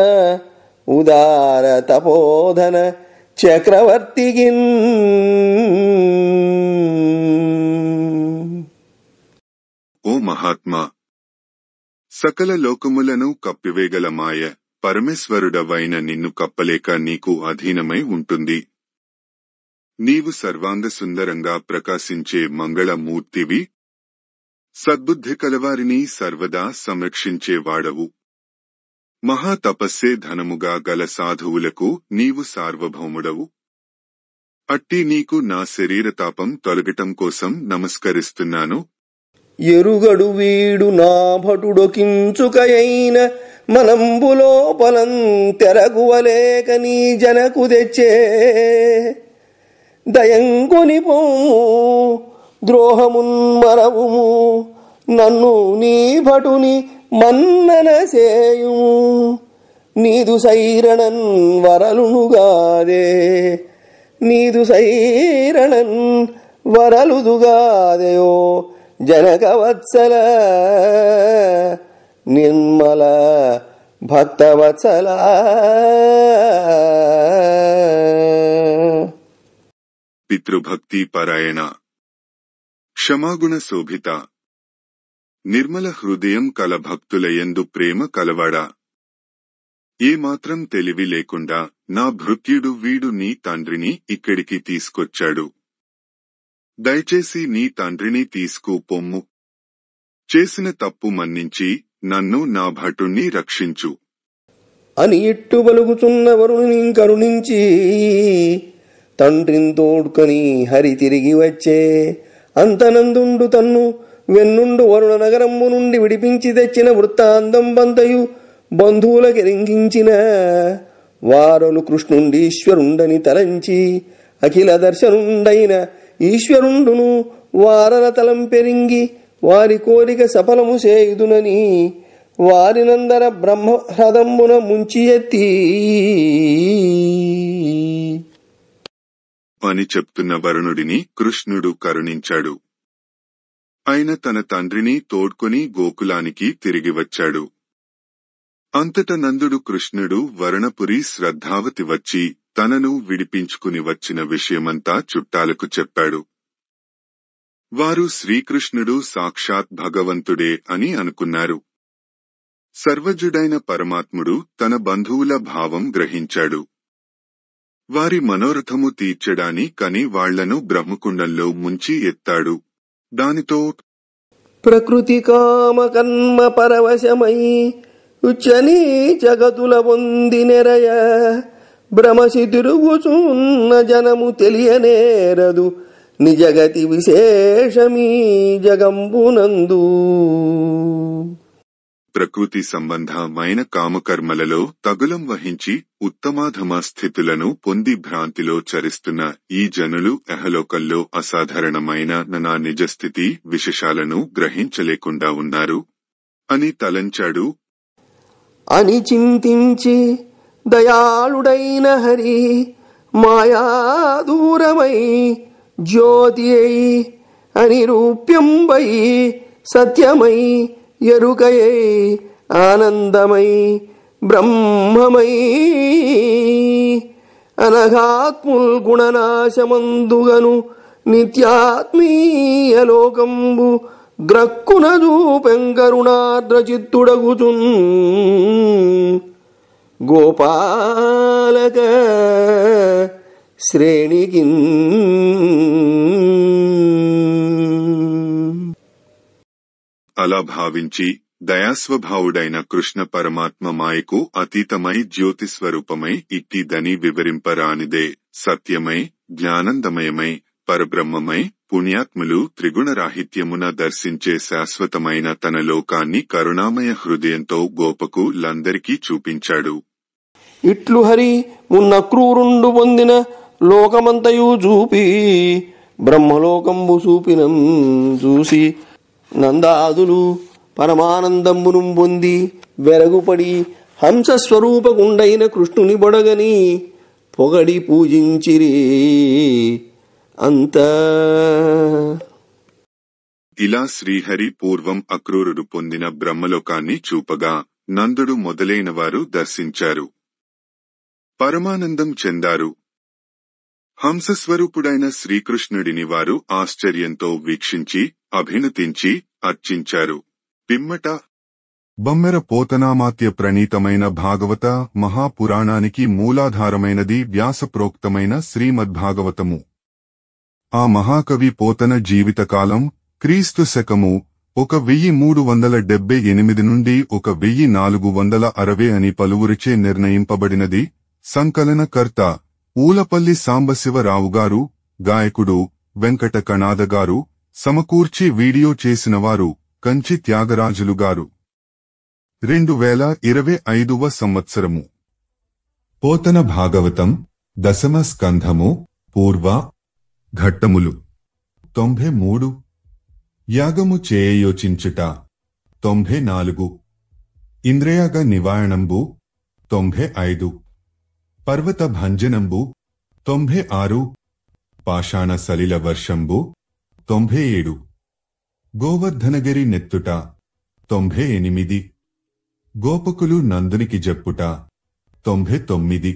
ఉదార తపోధన చక్రవర్తికిన్. ఓ మహాత్మా, సకల లోకములను కప్పివేగల మాయ పరమేశ్వరుడవైన నిన్ను కప్పలేక నీకు అధీనమై ఉంటుంది. నీవు సర్వాంగ సుందరంగా ప్రకాశించే మంగళమూర్తివి. సద్బుద్ధి కలవారిని సర్వదా సంరక్షించేవాడవు. మహాతపస్సే ధనముగా గల సాధువులకు నీవు సార్వభౌముడవు. అట్టి నీకు నా శరీరతాపం తొలగటం కోసం నమస్కరిస్తున్నాను. ఎరుగడు వీడు నా భటుడొకించుకయైన మనంబులోపలం తెరగువలేక నీ జనకు తెచ్చే దయంకొనిపో ద్రోహమున్ మరవుము నన్ను నీ భటుని మన్నన సేయుము. నీదు సైరణన్ వరలునుగాదే, నీదు సైరణన్ వరలుదుగాదయో జనకవత్సల నిర్మల భక్తవత్సల. పితృభక్తి పరాయణ, క్షమాగుణ శోభిత, నిర్మల హృదయం కల భక్తులయందు ప్రేమ కలవాడా, ఏమాత్రం తెలివి లేకుండా నా భృత్యుడు వీడు నీ తండ్రిని ఇక్కడికి తీసుకొచ్చాడు. దయచేసి నీ తండ్రిని తీసుకుపొమ్ము. చేసిన తప్పు మన్నించి నన్ను నా భటుణ్ణి రక్షించు అని ఇట్టు బలుగుచున్న వరుణుని కరుణించి తండ్రిని తోడ్కొని హరి తిరిగి వచ్చే. అంతనందుండు తన్ను వెన్నుండు వరుణ నగరము నుండి విడిపించి తెచ్చిన వృత్తాంతం బంతయు బంధువులకెరింగించిన వారలు కృష్ణుండీశ్వరుండని తలంచి అఖిల దర్శనుండైన ఈశ్వరుండును వారల తలం పెరింగి వారి కోరిక సఫలము చేయుదునని వారినందర బ్రహ్మహృదంబున ముంచి ఎత్తి అని చెప్తున్న వరుణుడిని కృష్ణుడు కరుణించాడు. ఆయన తన తండ్రిని తోడ్కొని గోకులానికి తిరిగి వచ్చాడు. అంతట నందుడు కృష్ణుడు వరుణపురి శ్రద్ధావతి వచ్చి తనను విడిపించుకుని వచ్చిన విషయమంతా చుట్టాలకు చెప్పాడు. వారు శ్రీకృష్ణుడు సాక్షాత్ భగవంతుడే అని అనుకున్నారు. సర్వజుడైన పరమాత్ముడు తన బంధువుల భావం గ్రహించాడు. వారి మనోరథము తీర్చడానికని వాళ్లను బ్రహ్మకుండంలో ముంచి ఎత్తాడు. దానితో ప్రకృతి కామ కర్మ పరవశమై ఉచ్చనీ జగతుల పొంది నెరయ భ్రమసి తిరుగుచున్న జనము తెలియనేరదు నిజగతి విశేషమీ జగంబునందు. ప్రకృతి సంబంధమైన కామకర్మలలో తగులం వహించి ఉత్తమాధమ స్థితులను పొంది భ్రాంతిలో చరిస్తున్న ఈ జనులు ఎహలోకంలో అసాధారణమైన నా నిజస్థితి విశేషాలను గ్రహించలేకుండా ఉన్నారు అని తలంచాడు. అని చింతించి దయాళుడైన హరి మాయాదూరమై జ్యోతి అయి అనిరూప్యంబై సత్యమై ఎరుకయై ఆనందమై బ్రహ్మమై అనఘాత్ముల్ గుణనాశమందుగను నిత్యాత్మీయ లోకంబు గ్రక్కున చూపెంకరుణాద్రచిత్తుడగుచున్ గోపాలక శ్రేణికి అలా భావించి దయాస్వభావుడైన కృష్ణ పరమాత్మ మాయకు అతీతమై జ్యోతిస్వరూపమై ఇట్టిదని వివరింపరానిదే సత్యమై జ్ఞానందమయమై పరబ్రహ్మమై పుణ్యాత్ములు త్రిగుణరాహిత్యమున దర్శించే శాశ్వతమైన తన లోకాన్ని కరుణామయ హృదయంతో గోపకు లందరికీ చూపించాడు. ఇట్లు హరి మున్న క్రూరుండు పొందిన లోకమంతయు చూపి బ్రహ్మలోకంబు చూపినం చూసి నందాదులు పరమానందంబును పొంది వెరగుపడి హంసస్వరూపకుండైన కృష్ణుని బొడగని పొగడి పూజించిరి. అంత ఇలా శ్రీహరి పూర్వం అక్రూరుడు పొందిన బ్రహ్మలోకాన్ని చూపగా నందుడు మొదలైనవారు దర్శించారు, పరమానందం చెందారు. హంసస్వరూపుడైన శ్రీకృష్ణుడిని వారు ఆశ్చర్యంతో వీక్షించి అభినతించి అర్చించారు. పిమ్మట బమ్మెర పోతనామాత్య ప్రణీతమైన భాగవత మహాపురాణానికి మూలాధారమైనది వ్యాసప్రోక్తమైన శ్రీమద్భాగవతము. ఆ మహాకవి పోతన జీవితకాలం క్రీస్తు శకము 1378 నుండి 1460 అని పలువురిచే నిర్ణయింపబడినది. సంకలనకర్త ఊలపల్లి సాంబశివరావుగారు, గాయకుడు వెంకట కణాదగారు, సమకూర్చి వీడియో చేసినవారు కంచి త్యాగరాజులుగారు. 2025వ సంవత్సరము. పోతన భాగవతం దశమ స్కంధము పూర్వ ఘట్టములు 93. యాగము చేయయోచించుట 94. ఇంద్రయాగ నివారణంబు 95. పర్వత భంజనంబు 96. పాషాణ సలిల వర్షంబు 97. గోవర్ధనగిరి నెత్తుట 98. గోపకులు నందునికి జెప్పుట 99.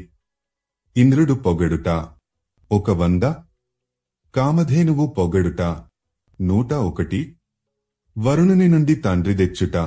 ఇంద్రుడు పొగడుట 100. కామధేనువు పొగడుట 101. వరుణుని నుండి తండ్రి తెచ్చుట